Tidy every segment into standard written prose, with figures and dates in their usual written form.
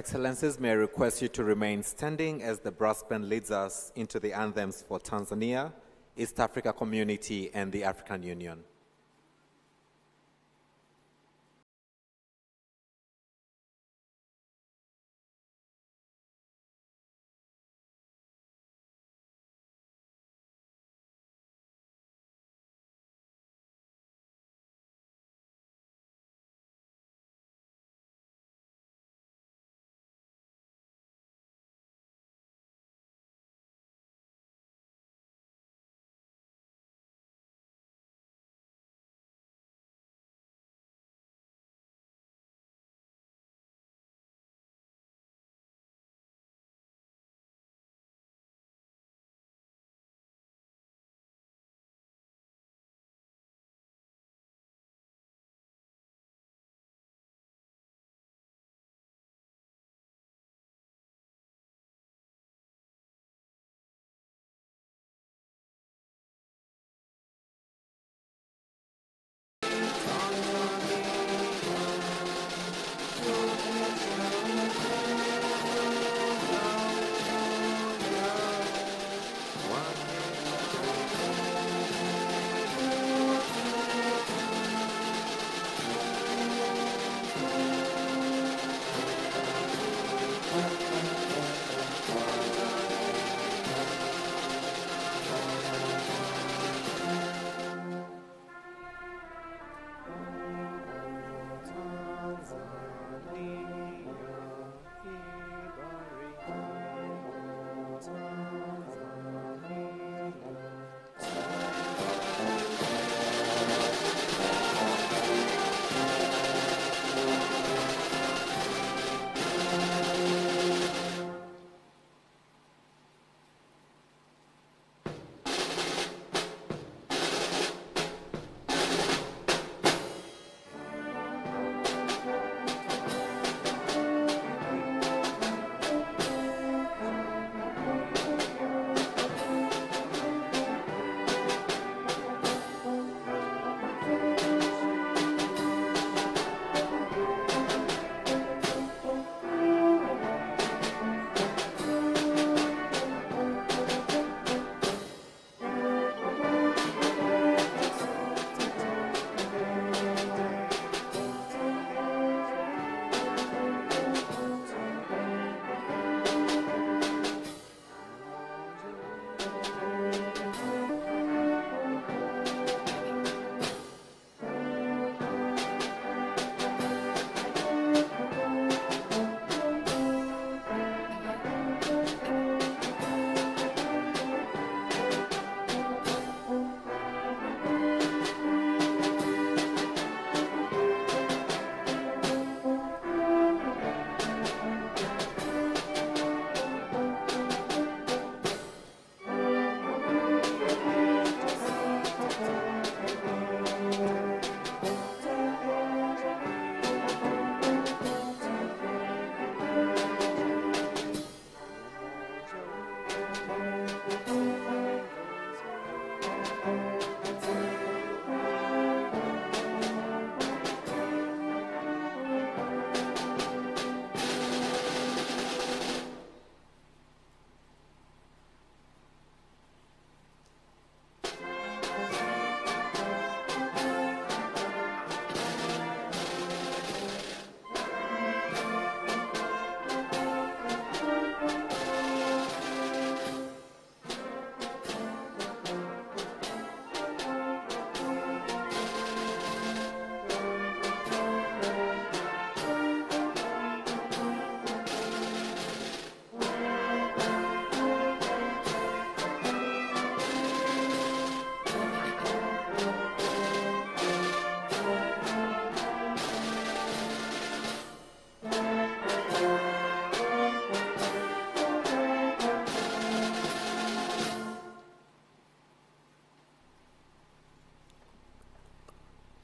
Excellencies, may I request you to remain standing as the brass band leads us into the anthems for Tanzania, East Africa Community, and the African Union.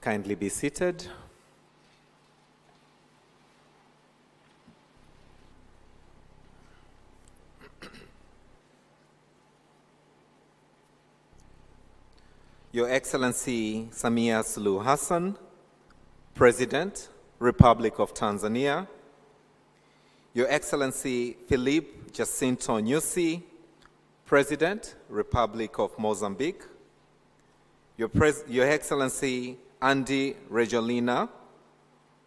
Kindly be seated. Your Excellency Samia Suluhu Hassan, President, Republic of Tanzania, Your Excellency Philippe Jacinto Nyusi, President, Republic of Mozambique. Your Excellency Andy Rejolina,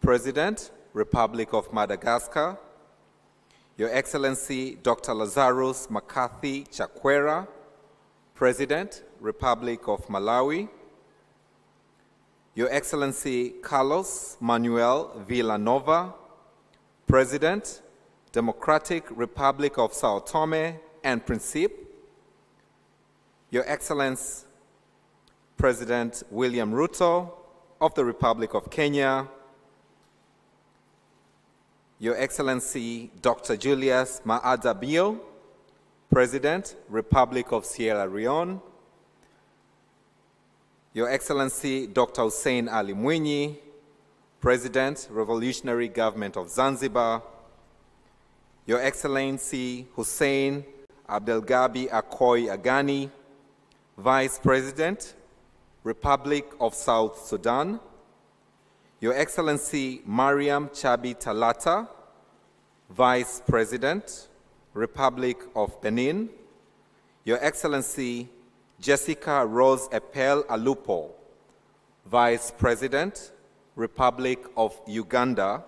President, Republic of Madagascar. Your Excellency Dr. Lazarus McCarthy Chakwera, President, Republic of Malawi. Your Excellency Carlos Manuel Villanova, President, Democratic Republic of Sao Tome and Principe. Your Excellency President William Ruto of the Republic of Kenya. Your Excellency Dr. Julius Maada Bio, President, Republic of Sierra Leone. Your Excellency Dr. Hussein Ali Mwinyi, President, Revolutionary Government of Zanzibar. Your Excellency Hussein Abdelgabi Akoy Agani, Vice President, Republic of South Sudan. Your Excellency Mariam Chabi Talata, Vice President, Republic of Benin. Your Excellency Jessica Rose Epel Alupo, Vice President, Republic of Uganda.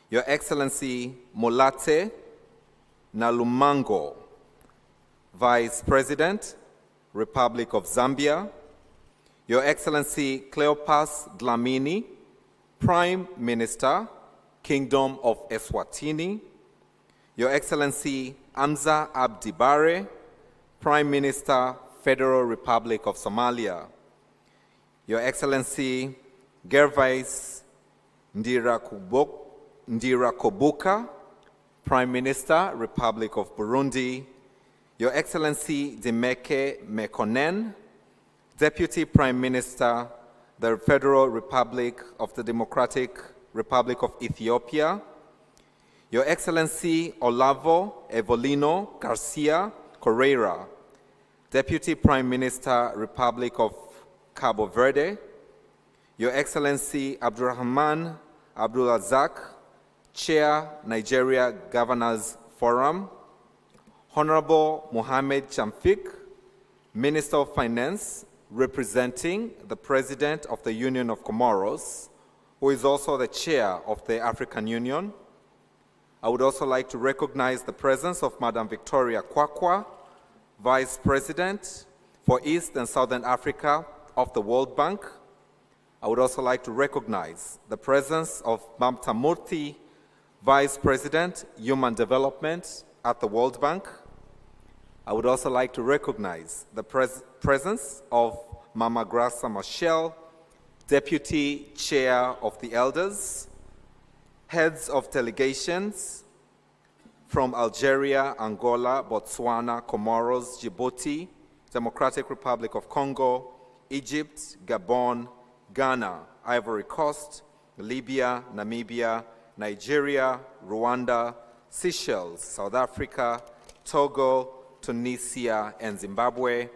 Your Excellency Molate Nalumango, Vice President, Republic of Zambia. Your Excellency Cleopas Dlamini, Prime Minister, Kingdom of Eswatini. Your Excellency Amza Abdi Bare, Prime Minister, Federal Republic of Somalia. Your Excellency Gervais Ndirakobuka, Prime Minister, Republic of Burundi. Your Excellency Dimeke Mekonnen, Deputy Prime Minister, the Federal Republic of the Democratic Republic of Ethiopia. Your Excellency Olavo Evolino Garcia Correira, Deputy Prime Minister, Republic of Cabo Verde. Your Excellency Abdurrahman Abdulazak, Chair, Nigeria Governors Forum. Honorable Mohamed Chamfik, Minister of Finance, representing the President of the Union of Comoros, who is also the Chair of the African Union. I would also like to recognize the presence of Madam Victoria Kwakwa, Vice President for East and Southern Africa of the World Bank. I would also like to recognize the presence of Mamta Murthy, Vice President, Human Development at the World Bank. I would also like to recognize the presence of Mama Grasa Machel, Deputy Chair of the Elders, heads of delegations from Algeria, Angola, Botswana, Comoros, Djibouti, Democratic Republic of Congo, Egypt, Gabon, Ghana, Ivory Coast, Libya, Namibia, Nigeria, Rwanda, Seychelles, South Africa, Togo, Tunisia, and Zimbabwe.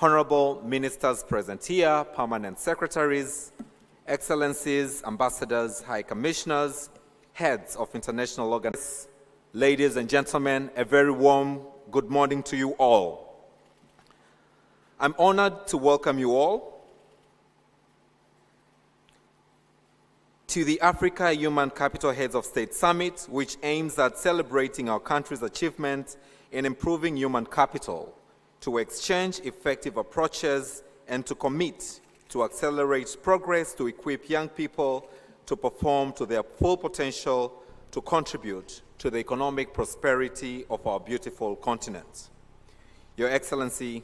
Honorable Ministers present here, Permanent Secretaries, Excellencies, Ambassadors, High Commissioners, Heads of International Organizations, ladies and gentlemen, a very warm good morning to you all. I'm honored to welcome you all to the Africa Human Capital Heads of State Summit, which aims at celebrating our country's achievement in improving human capital, to exchange effective approaches, and to commit to accelerate progress to equip young people to perform to their full potential to contribute to the economic prosperity of our beautiful continent. Your Excellency,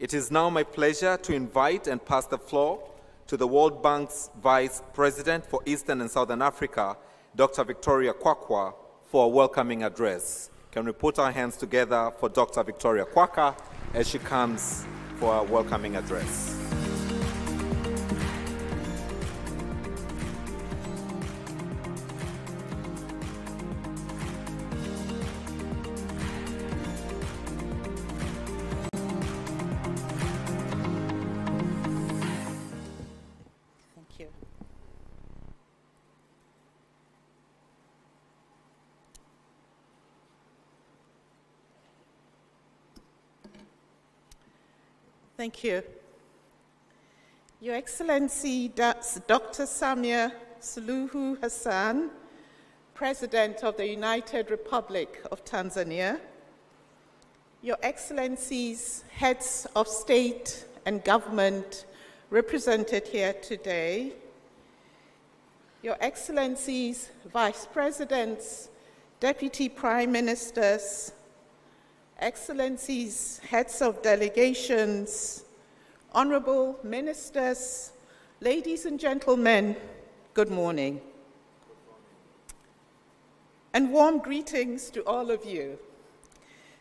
it is now my pleasure to invite and pass the floor to the World Bank's Vice President for Eastern and Southern Africa, Dr. Victoria Kwakwa, for a welcoming address. Can we put our hands together for Dr. Victoria Kwakwa as she comes for a welcoming address. Thank you. Your Excellency, Dr. Samia Suluhu Hassan, President of the United Republic of Tanzania, Your Excellencies, heads of state and government represented here today, Your Excellencies, Vice Presidents, Deputy Prime Ministers, Excellencies, heads of delegations, honorable ministers, ladies and gentlemen, good morning. And warm greetings to all of you.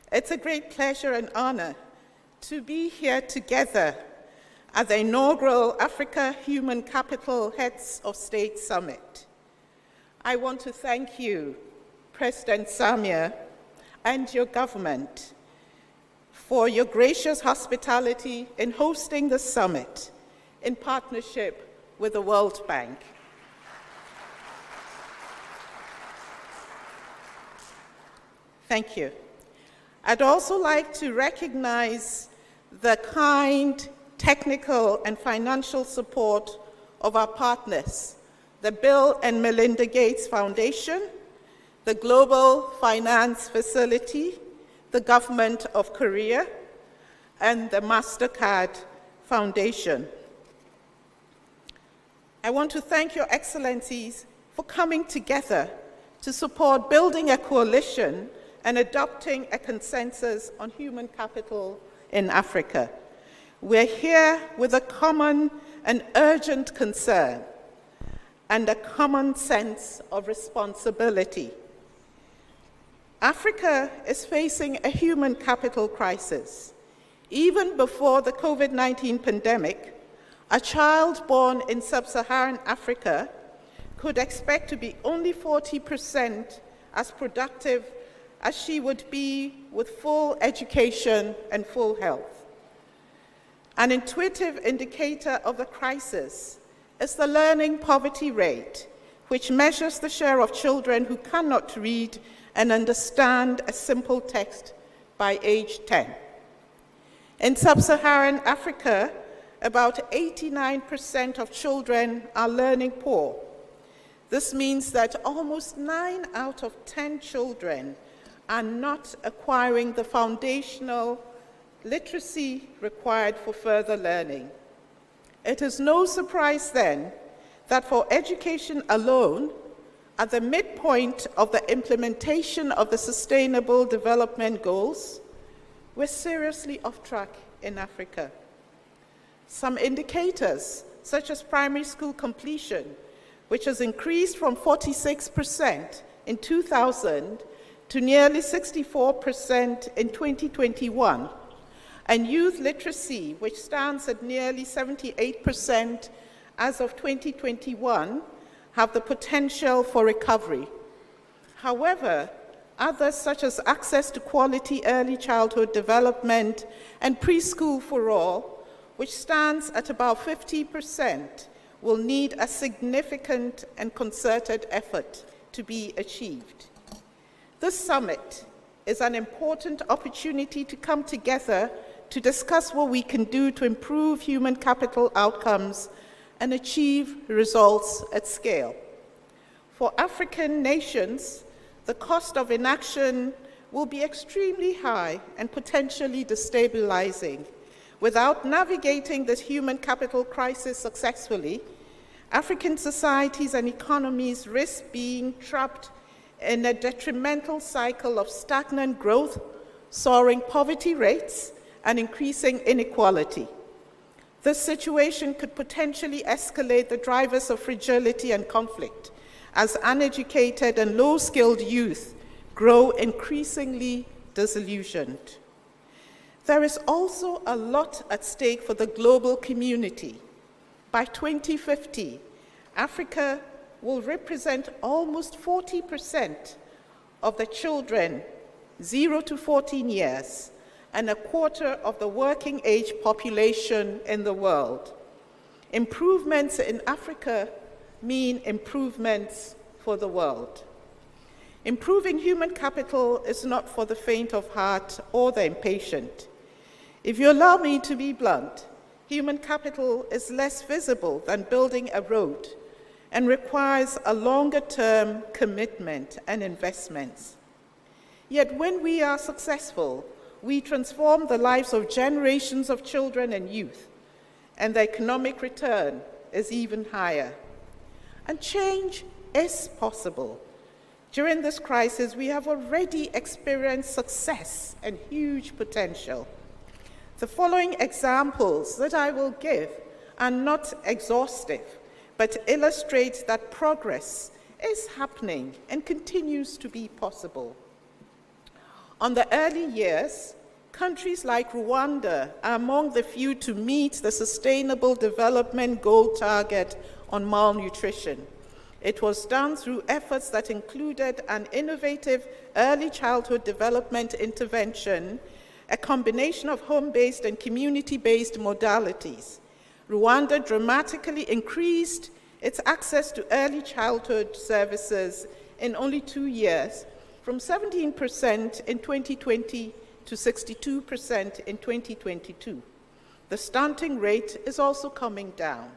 It's a great pleasure and honor to be here together at the inaugural Africa Human Capital Heads of State Summit. I want to thank you, President Samia, and your government for your gracious hospitality in hosting the summit in partnership with the World Bank. Thank you. I'd also like to recognize the kind, technical, and financial support of our partners, the Bill and Melinda Gates Foundation, the Global Finance Facility, the Government of Korea, and the MasterCard Foundation. I want to thank Your Excellencies for coming together to support building a coalition and adopting a consensus on human capital in Africa. We're here with a common and urgent concern and a common sense of responsibility. Africa is facing a human capital crisis. Even before the COVID-19 pandemic, a child born in sub-Saharan Africa could expect to be only 40% as productive as she would be with full education and full health. An intuitive indicator of the crisis is the learning poverty rate, which measures the share of children who cannot read and understand a simple text by age 10. In sub-Saharan Africa, about 89% of children are learning poor. This means that almost 9 out of 10 children are not acquiring the foundational literacy required for further learning. It is no surprise then that for education alone, at the midpoint of the implementation of the Sustainable Development Goals, we're seriously off track in Africa. Some indicators, such as primary school completion, which has increased from 46% in 2000 to nearly 64% in 2021, and youth literacy, which stands at nearly 78% as of 2021, have the potential for recovery. However, others such as access to quality early childhood development and preschool for all, which stands at about 50%, will need a significant and concerted effort to be achieved. This summit is an important opportunity to come together to discuss what we can do to improve human capital outcomes and achieve results at scale. For African nations, the cost of inaction will be extremely high and potentially destabilizing. Without navigating this human capital crisis successfully, African societies and economies risk being trapped in a detrimental cycle of stagnant growth, soaring poverty rates, and increasing inequality. This situation could potentially escalate the drivers of fragility and conflict as uneducated and low-skilled youth grow increasingly disillusioned. There is also a lot at stake for the global community. By 2050, Africa will represent almost 40% of the children 0 to 14 years and a quarter of the working age population in the world. Improvements in Africa mean improvements for the world. Improving human capital is not for the faint of heart or the impatient. If you allow me to be blunt, human capital is less visible than building a road and requires a longer-term commitment and investments. Yet when we are successful, we transform the lives of generations of children and youth, and the economic return is even higher. And change is possible. During this crisis, we have already experienced success and huge potential. The following examples that I will give are not exhaustive, but illustrate that progress is happening and continues to be possible. On the early years, countries like Rwanda are among the few to meet the Sustainable Development Goal target on malnutrition. It was done through efforts that included an innovative early childhood development intervention, a combination of home-based and community-based modalities. Rwanda dramatically increased its access to early childhood services in only 2 years, from 17% in 2020 to 62% in 2022. The stunting rate is also coming down.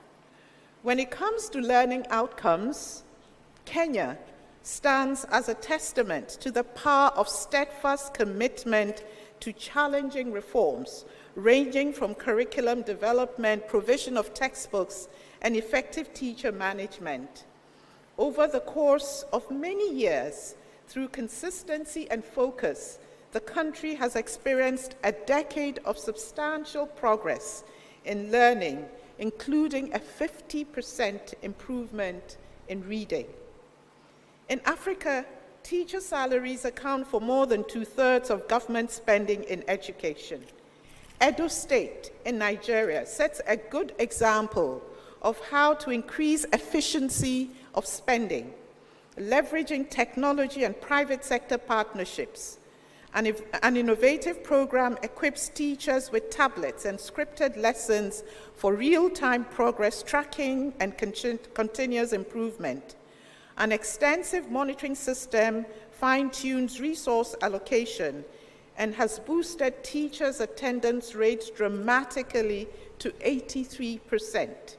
When it comes to learning outcomes, Kenya stands as a testament to the power of steadfast commitment to challenging reforms, ranging from curriculum development, provision of textbooks, and effective teacher management. Over the course of many years, through consistency and focus, the country has experienced a decade of substantial progress in learning, including a 50% improvement in reading. In Africa, teacher salaries account for more than 2/3 of government spending in education. Edo State in Nigeria sets a good example of how to increase efficiency of spending, leveraging technology and private sector partnerships. An innovative program equips teachers with tablets and scripted lessons for real-time progress tracking and continuous improvement. An extensive monitoring system fine-tunes resource allocation and has boosted teachers' attendance rates dramatically to 83%.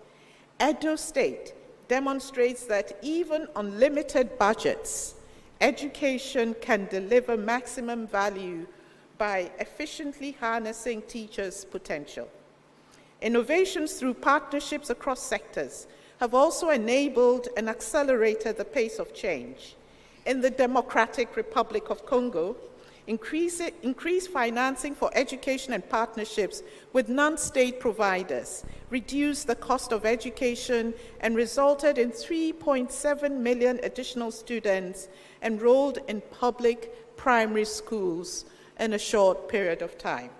Edo State demonstrates that even on limited budgets, education can deliver maximum value by efficiently harnessing teachers' potential. Innovations through partnerships across sectors have also enabled and accelerated the pace of change. In the Democratic Republic of Congo, increased financing for education and partnerships with non-state providers reduced the cost of education and resulted in 3.7 million additional students enrolled in public primary schools in a short period of time.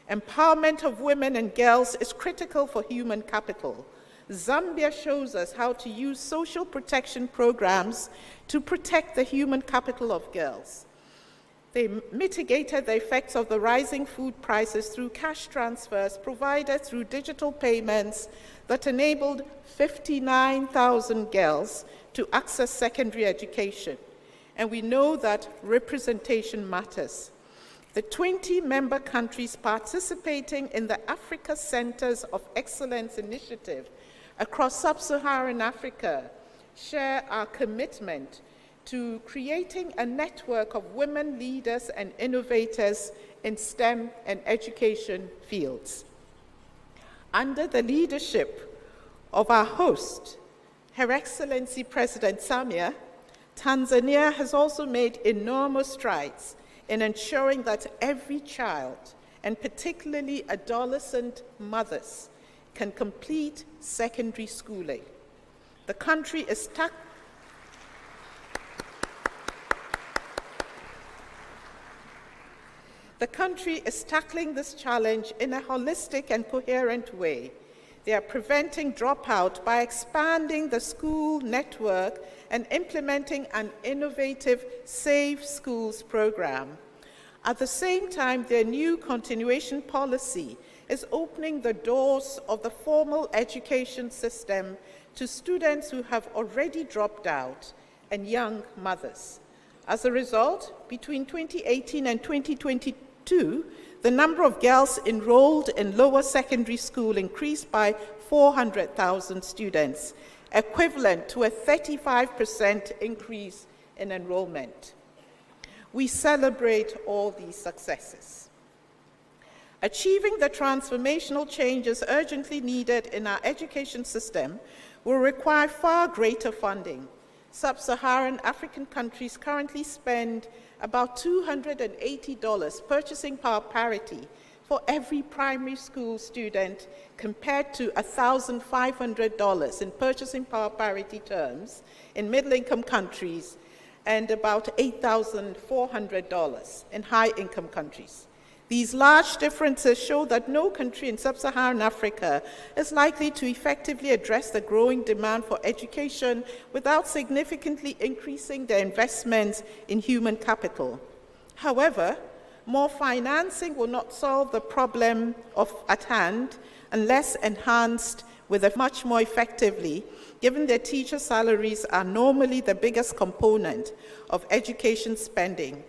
Empowerment of women and girls is critical for human capital. Zambia shows us how to use social protection programs to protect the human capital of girls. They mitigated the effects of the rising food prices through cash transfers provided through digital payments that enabled 59,000 girls to access secondary education. And we know that representation matters. The 20 member countries participating in the Africa Centers of Excellence initiative across sub-Saharan Africa share our commitment to creating a network of women leaders and innovators in STEM and education fields. Under the leadership of our host, Her Excellency President Samia, Tanzania has also made enormous strides in ensuring that every child, and particularly adolescent mothers, can complete secondary schooling. The country is tackling this challenge in a holistic and coherent way. They are preventing dropout by expanding the school network and implementing an innovative Safe Schools program. At the same time, their new continuation policy is opening the doors of the formal education system to students who have already dropped out and young mothers. As a result, between 2018 and 2022, the number of girls enrolled in lower secondary school increased by 400,000 students, equivalent to a 35% increase in enrollment. We celebrate all these successes. Achieving the transformational changes urgently needed in our education system will require far greater funding. Sub-Saharan African countries currently spend about $280 purchasing power parity for every primary school student, compared to $1,500 in purchasing power parity terms in middle-income countries and about $8,400 in high-income countries. These large differences show that no country in sub-Saharan Africa is likely to effectively address the growing demand for education without significantly increasing their investments in human capital. However, more financing will not solve the problem at hand unless enhanced with a much more effectively, given that teacher salaries are normally the biggest component of education spending.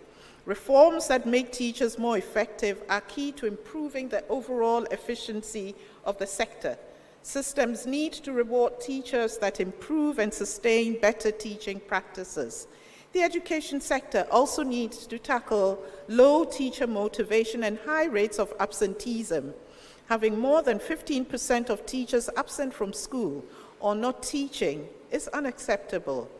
Reforms that make teachers more effective are key to improving the overall efficiency of the sector. Systems need to reward teachers that improve and sustain better teaching practices. The education sector also needs to tackle low teacher motivation and high rates of absenteeism. Having more than 15% of teachers absent from school or not teaching is unacceptable.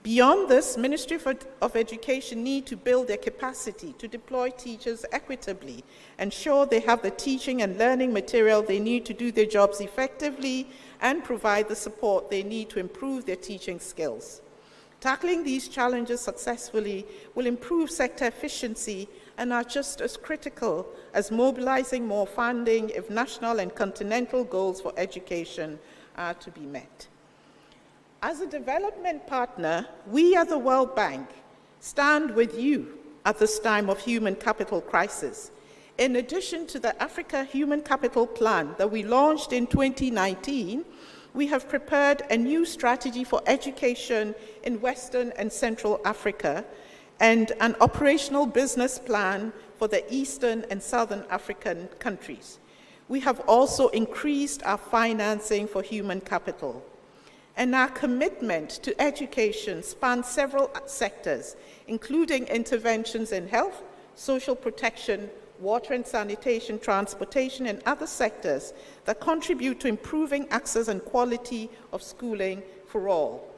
Beyond this, Ministry of Education need to build their capacity to deploy teachers equitably, ensure they have the teaching and learning material they need to do their jobs effectively, and provide the support they need to improve their teaching skills. Tackling these challenges successfully will improve sector efficiency and are just as critical as mobilizing more funding if national and continental goals for education are to be met. As a development partner, we at the World Bank stand with you at this time of human capital crisis. In addition to the Africa Human Capital Plan that we launched in 2019, we have prepared a new strategy for education in Western and Central Africa and an operational business plan for the Eastern and Southern African countries. We have also increased our financing for human capital. And our commitment to education spans several sectors, including interventions in health, social protection, water and sanitation, transportation, and other sectors that contribute to improving access and quality of schooling for all.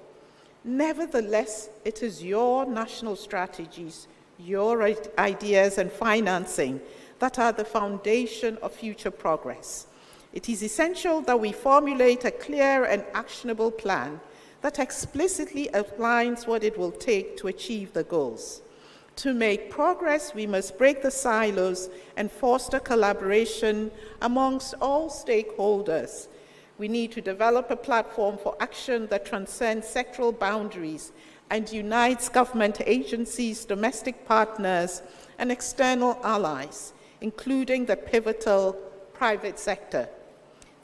Nevertheless, it is your national strategies, your ideas and financing that are the foundation of future progress. It is essential that we formulate a clear and actionable plan that explicitly outlines what it will take to achieve the goals. To make progress, we must break the silos and foster collaboration amongst all stakeholders. We need to develop a platform for action that transcends sectoral boundaries and unites government agencies, domestic partners, and external allies, including the pivotal private sector.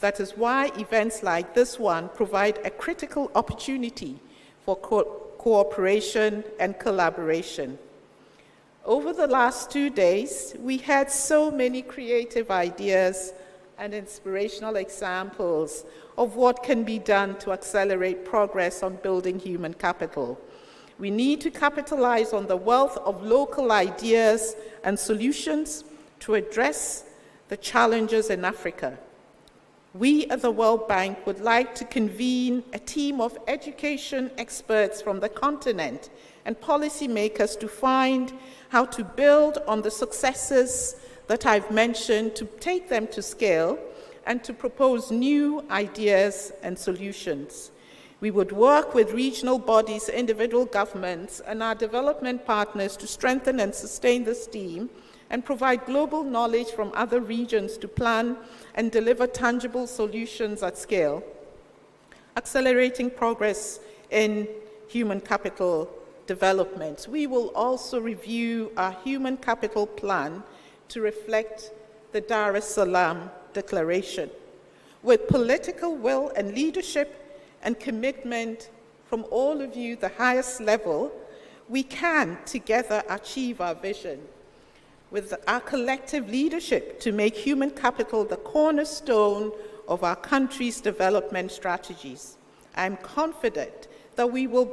That is why events like this one provide a critical opportunity for cooperation and collaboration. Over the last 2 days, we had so many creative ideas and inspirational examples of what can be done to accelerate progress on building human capital. We need to capitalize on the wealth of local ideas and solutions to address the challenges in Africa. We at the World Bank would like to convene a team of education experts from the continent and policymakers to find how to build on the successes that I've mentioned, to take them to scale, and to propose new ideas and solutions. We would work with regional bodies, individual governments, and our development partners to strengthen and sustain this team and provide global knowledge from other regions to plan and deliver tangible solutions at scale, accelerating progress in human capital development. We will also review our human capital plan to reflect the Dar es Salaam Declaration. With political will and leadership and commitment from all of you, the highest level, we can together achieve our vision. with our collective leadership to make human capital the cornerstone of our country's development strategies. I'm confident that we will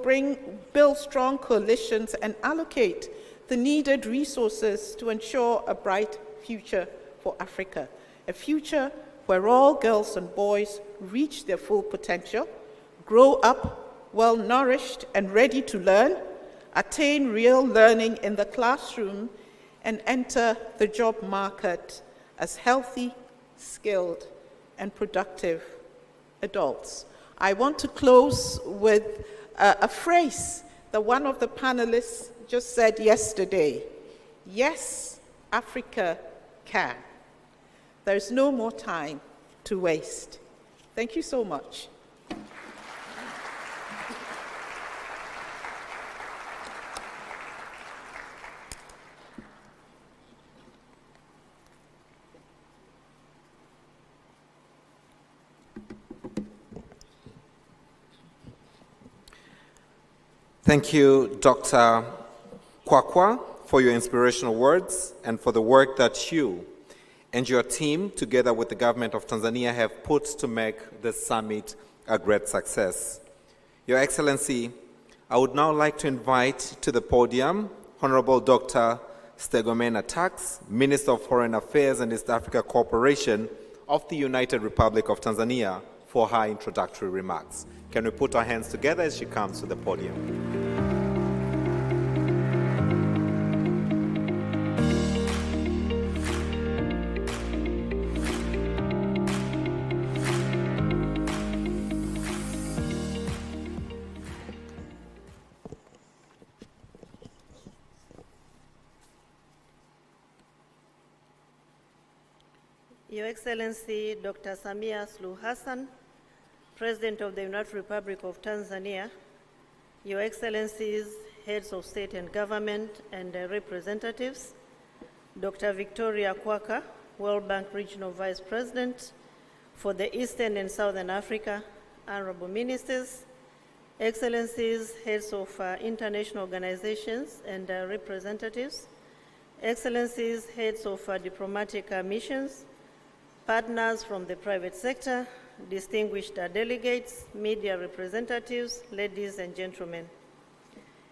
build strong coalitions and allocate the needed resources to ensure a bright future for Africa, a future where all girls and boys reach their full potential, grow up well-nourished and ready to learn, attain real learning in the classroom, and enter the job market as healthy, skilled, and productive adults. I want to close with a phrase that one of the panelists just said yesterday. Yes, Africa can. There's no more time to waste. Thank you so much. Thank you, Dr. Kwakwa, for your inspirational words and for the work that you and your team, together with the government of Tanzania, have put to make this summit a great success. Your Excellency, I would now like to invite to the podium Honorable Dr. Stegomena Tax, Minister of Foreign Affairs and East Africa Cooperation of the United Republic of Tanzania, for her introductory remarks. Can we put our hands together as she comes to the podium? Your Excellency, Dr. Samia Suluhu Hassan, President of the United Republic of Tanzania, Your Excellencies, Heads of State and Government and representatives, Dr. Victoria Kwaka, World Bank Regional Vice President for the Eastern and Southern Africa, Honorable Ministers, Excellencies, Heads of international organizations and representatives, Excellencies, Heads of diplomatic missions, partners from the private sector, distinguished delegates, media representatives, ladies and gentlemen.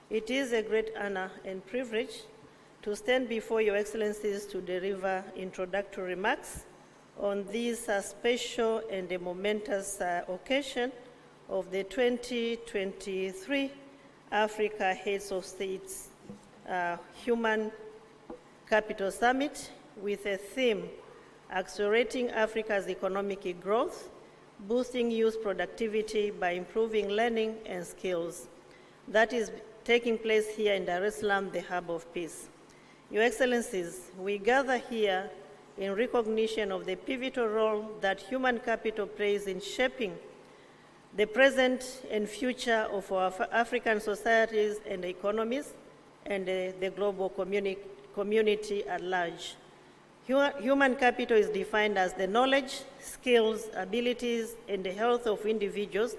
It is a great honor and privilege to stand before Your Excellencies to deliver introductory remarks on this special and a momentous occasion of the 2023 Africa Heads of States Human Capital Summit with a theme: accelerating Africa's economic growth, boosting youth productivity by improving learning and skills. That is taking place here in Dar es Salaam, the hub of peace. Your Excellencies, we gather here in recognition of the pivotal role that human capital plays in shaping the present and future of our African societies and economies and the global community at large. Human capital is defined as the knowledge, skills, abilities, and the health of individuals,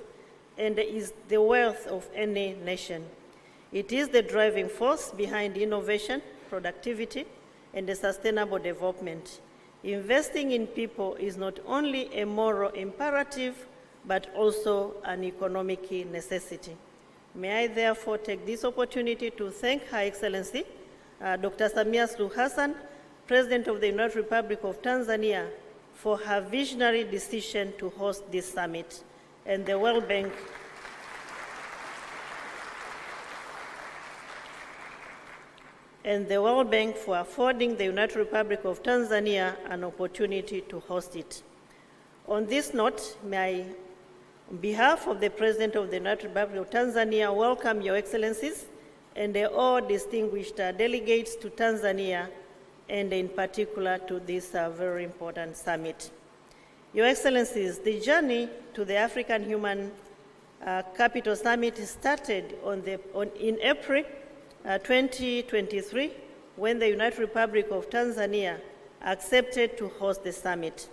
and is the wealth of any nation. It is the driving force behind innovation, productivity, and the sustainable development. Investing in people is not only a moral imperative, but also an economic necessity. May I therefore take this opportunity to thank Her Excellency, Dr. Samia Suluhu Hassan, President of the United Republic of Tanzania, for her visionary decision to host this summit, and the World Bank for affording the United Republic of Tanzania an opportunity to host it. On this note, may I, on behalf of the President of the United Republic of Tanzania, welcome Your Excellencies and all distinguished delegates to Tanzania, and in particular to this very important summit. Your Excellencies, the journey to the African Human Capital Summit started in April 2023, when the United Republic of Tanzania accepted to host the summit.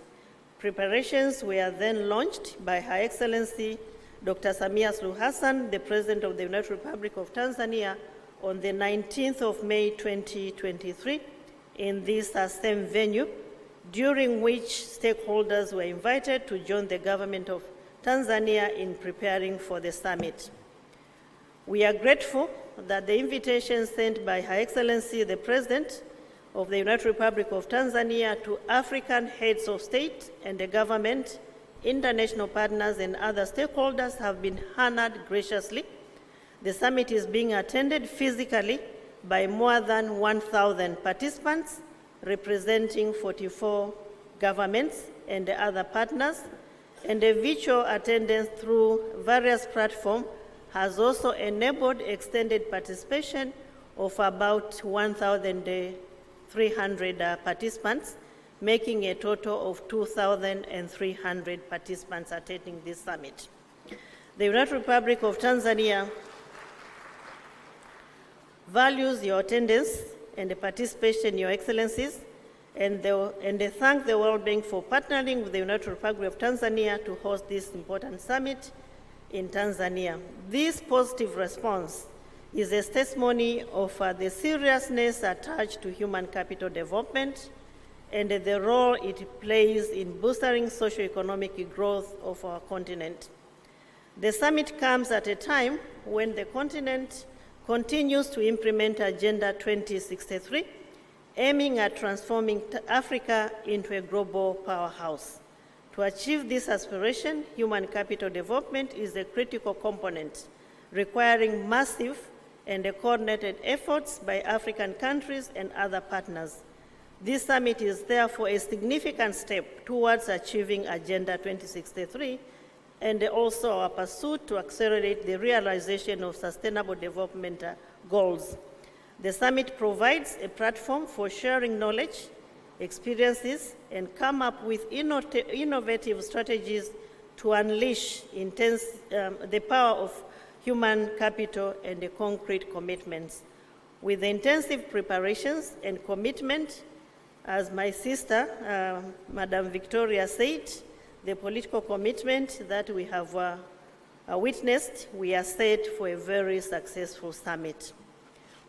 Preparations were then launched by Her Excellency Dr. Samia Suluhu Hassan, the President of the United Republic of Tanzania, on the 19th of May 2023, in this same venue, during which stakeholders were invited to join the government of Tanzania in preparing for the summit. We are grateful that the invitation sent by Her Excellency the President of the United Republic of Tanzania to African heads of state and the government, international partners, and other stakeholders have been honored graciously. The summit is being attended physically by more than 1,000 participants, representing 44 governments and other partners, and the virtual attendance through various platforms has also enabled extended participation of about 1,300 participants, making a total of 2,300 participants attending this summit. The United Republic of Tanzania values your attendance and the participation, Your Excellencies, and they thank the World Bank for partnering with the United Republic of Tanzania to host this important summit in Tanzania. This positive response is a testimony of the seriousness attached to human capital development and the role it plays in boosting socio-economic growth of our continent. The summit comes at a time when the continent continues to implement Agenda 2063, aiming at transforming Africa into a global powerhouse. To achieve this aspiration, human capital development is a critical component, requiring massive and coordinated efforts by African countries and other partners. This summit is therefore a significant step towards achieving Agenda 2063 and also our pursuit to accelerate the realization of sustainable development goals. The summit provides a platform for sharing knowledge, experiences, and come up with innovative strategies to unleash the power of human capital and the concrete commitments. With the intensive preparations and commitment, as my sister, Madam Victoria said, the political commitment that we have witnessed, we are set for a very successful summit.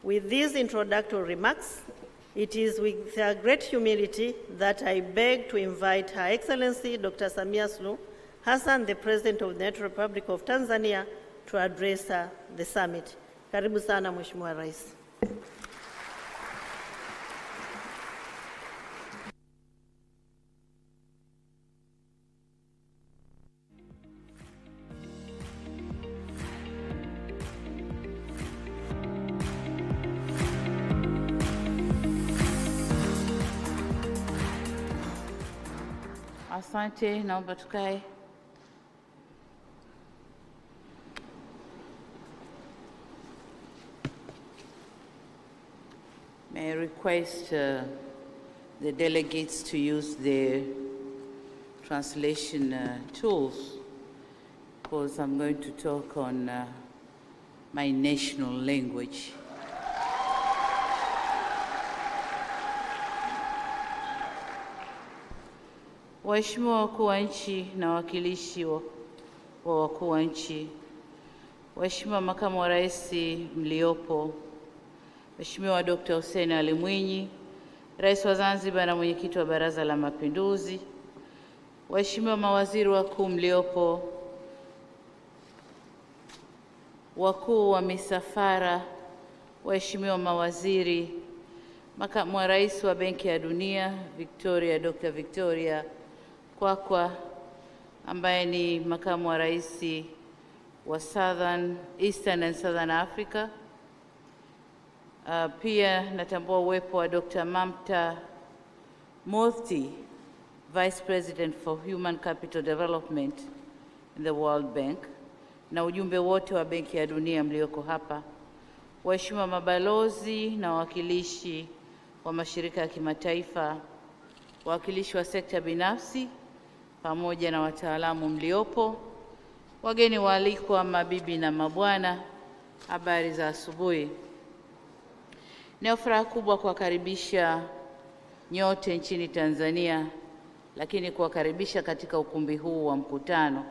With these introductory remarks, it is with great humility that I beg to invite Her Excellency Dr. Samia Suluhu Hassan, the President of the United Republic of Tanzania, to address the summit. Karibu sana, Mheshimiwa Rais. Asante, naomba tukae. May I request the delegates to use their translation tools, because I'm going to talk on my national language. Waheshimiwa wakuu wa nchi na wakilishi wa wakuu wa nchi, Waheshimiwa makamu wa rais mliopo, Mheshimiwa Dr. Hussein Ali Mwinyi, Rais wa Zanzibar na mwenyekiti wa Baraza la Mapinduzi, Waheshimiwa mawaziri wakuu mliopo, wakuu wa misafara, Waheshimiwa mawaziri, makamu wa rais wa Benki ya Dunia Dr. Victoria Kwakwa, ambaye ni makamu wa rais wa Eastern and Southern Africa. Pia natambua uwepo wa Dr. Mamta Murthy, Vice President for Human Capital Development in the World Bank, na ujumbe wote wa Benki ya Dunia mlioko hapa, waheshimiwa mabalozi na wawakilishi wa mashirika ya kimataifa, wawakilishi wa sekta binafsi, pamoja na wataalamu mliopo, wageni waalikwa, mabibi na mabwana, habari za asubuhi. Ni furaha kubwa kuwakaribisha nyote nchini Tanzania, lakini kuwakaribisha katika ukumbi huu wa mkutano.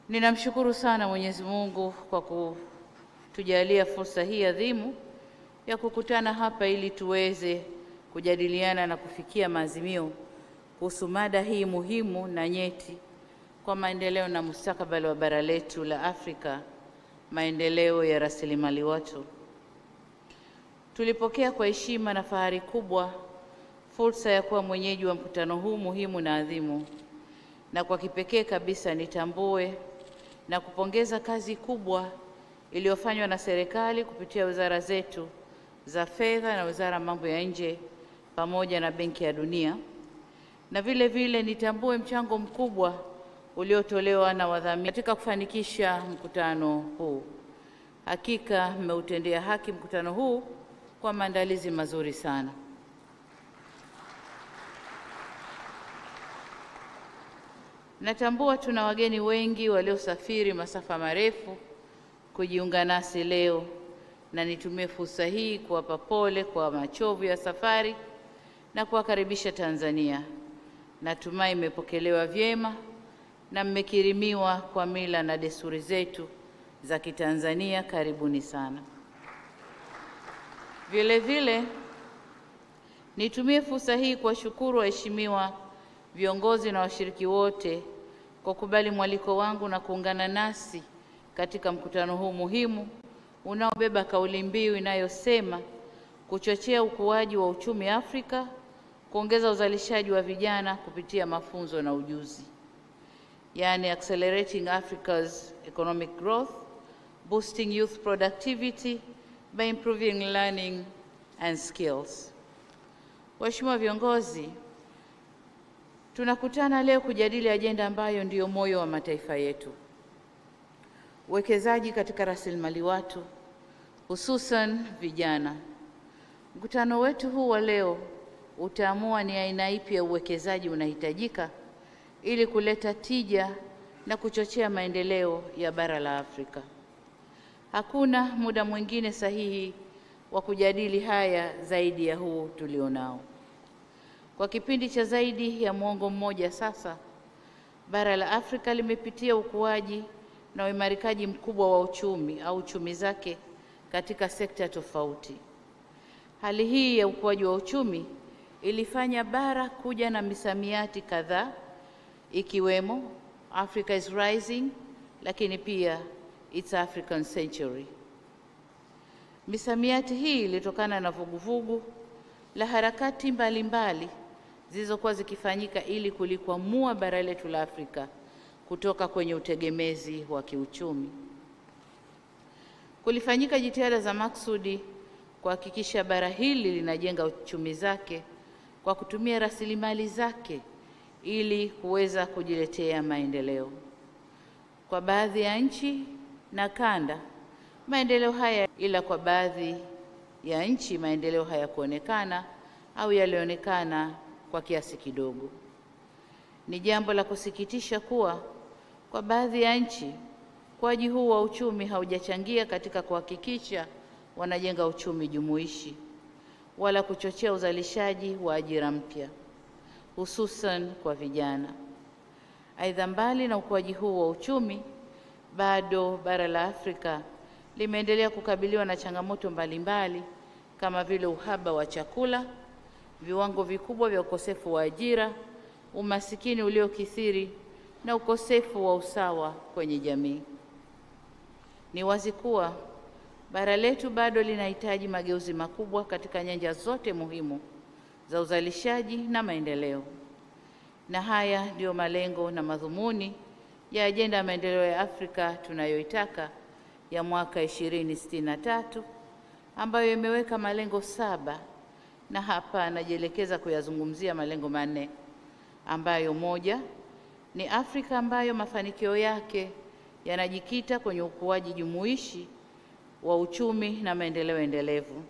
Ninamshukuru sana Mwenyezi Mungu kwa kutujalia fursa hii adhimu ya kukutana hapa ili tuweze kujadiliana na kufikia maazimio kuhusu mada hii muhimu na nyeti kwa maendeleo na mustakabali wa bara letu la Afrika, maendeleo ya rasilimali watu. Tulipokea kwa heshima na fahari kubwa fursa ya kuwa mwenyeji wa mkutano huu muhimu na adhimu, na kwa kipekee kabisa nitambue na kupongeza kazi kubwa iliyofanywa na serikali kupitia wizara zetu za fedha na wizara ya mambo ya nje pamoja na Benki ya Dunia, na vile vile nitambue mchango mkubwa uliotolewa na wadhamini katika kufanikisha mkutano huu. Hakika mmeutendea haki mkutano huu kwa maandalizi mazuri sana. Natambua tuna wageni wengi waliosafiri masafa marefu kujiunga nasi leo, na nitumie fursa hii kuwapa pole kwa machovu ya safari na kuwakaribisha Tanzania. Natumai mmepokelewa vyema na mmekirimiwa kwa mila na desturi zetu za Kitanzania. Karibuni sana. Vile vile nitumie fursa hii kuwashukuru waheshimiwa viongozi na washiriki wote kwa kubali mwaliko wangu na kuungana nasi katika mkutano huu muhimu unaobeba kauli mbiu inayosema kuchochea ukuaji wa uchumi Afrika, kuongeza uzalishaji wa vijana kupitia mafunzo na ujuzi, yani accelerating Africa's economic growth, boosting youth productivity by improving learning and skills. Waheshimiwa viongozi, tunakutana leo kujadili ajenda ambayo ndiyo moyo wa mataifa yetu: uwekezaji katika rasilimali watu, hususan vijana. Mkutano wetu huu wa leo utaamua ni aina ipi ya uwekezaji unahitajika ili kuleta tija na kuchochea maendeleo ya bara la Afrika. Hakuna muda mwingine sahihi wa kujadili haya zaidi ya huu tulionao. Kwa kipindi cha zaidi ya muongo mmoja sasa, bara la Afrika limepitia ukuaji na uimarikaji mkubwa wa uchumi au chumi zake katika sekta tofauti. Hali hii ya ukuaji wa uchumi ilifanya bara kuja na misamiati kadhaa, ikiwemo Africa is rising, lakini pia It's African Century. Misamiati hii ilitokana na vuguvugu la harakati mbalimbali zilizokuwa zikifanyika ili kulikwamua bara letu la Afrika kutoka kwenye utegemezi wa kiuchumi. Kulifanyika jitihada za maksudi kuhakikisha bara hili linajenga uchumi zake kwa kutumia rasilimali zake ili kuweza kujiletea maendeleo. Kwa baadhi ya nchi na kanda, maendeleo haya, ila kwa baadhi ya nchi maendeleo haya kuonekana au yalionekana kwa kiasi kidogo. Ni jambo la kusikitisha kuwa kwa baadhi ya nchi ukuaji huu wa uchumi haujachangia katika kuhakikisha wanajenga uchumi jumuishi wala kuchochea uzalishaji wa ajira mpya, hususan kwa vijana. Aidha, mbali na ukuaji huu wa uchumi, bado bara la Afrika limeendelea kukabiliwa na changamoto mbalimbali kama vile uhaba wa chakula, viwango vikubwa vya ukosefu wa ajira, umasikini uliokithiri na ukosefu wa usawa kwenye jamii. Ni wazi kuwa bara letu bado linahitaji mageuzi makubwa katika nyanja zote muhimu za uzalishaji na maendeleo. Na haya ndiyo malengo na madhumuni ya ajenda ya maendeleo ya Afrika tunayoitaka ya mwaka 2063, ambayo imeweka malengo 7, na hapa najielekeza kuyazungumzia malengo 4, ambayo moja ni Afrika ambayo mafanikio yake yanajikita kwenye ukuaji jumuishi wa uchumi na maendeleo endelevu.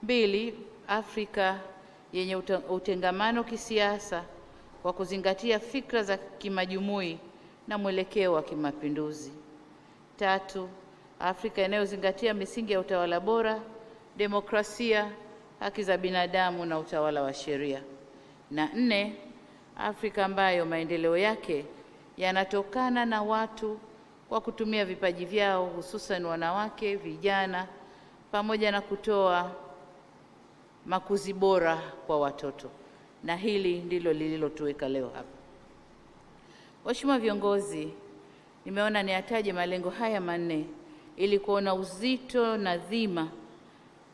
2, Afrika yenye utengamano kisiasa kwa kuzingatia fikra za kimajumui na mwelekeo wa kimapinduzi. 3, Afrika inayozingatia misingi ya utawala bora, demokrasia, haki za binadamu na utawala wa sheria. Na 4, Afrika ambayo maendeleo yake yanatokana na watu kwa kutumia vipaji vyao, hususan wanawake, vijana pamoja na kutoa makuzi bora kwa watoto, na hili ndilo lililotuweka leo hapa. Waheshimiwa viongozi, nimeona niataje malengo haya manne ili kuona uzito na dhima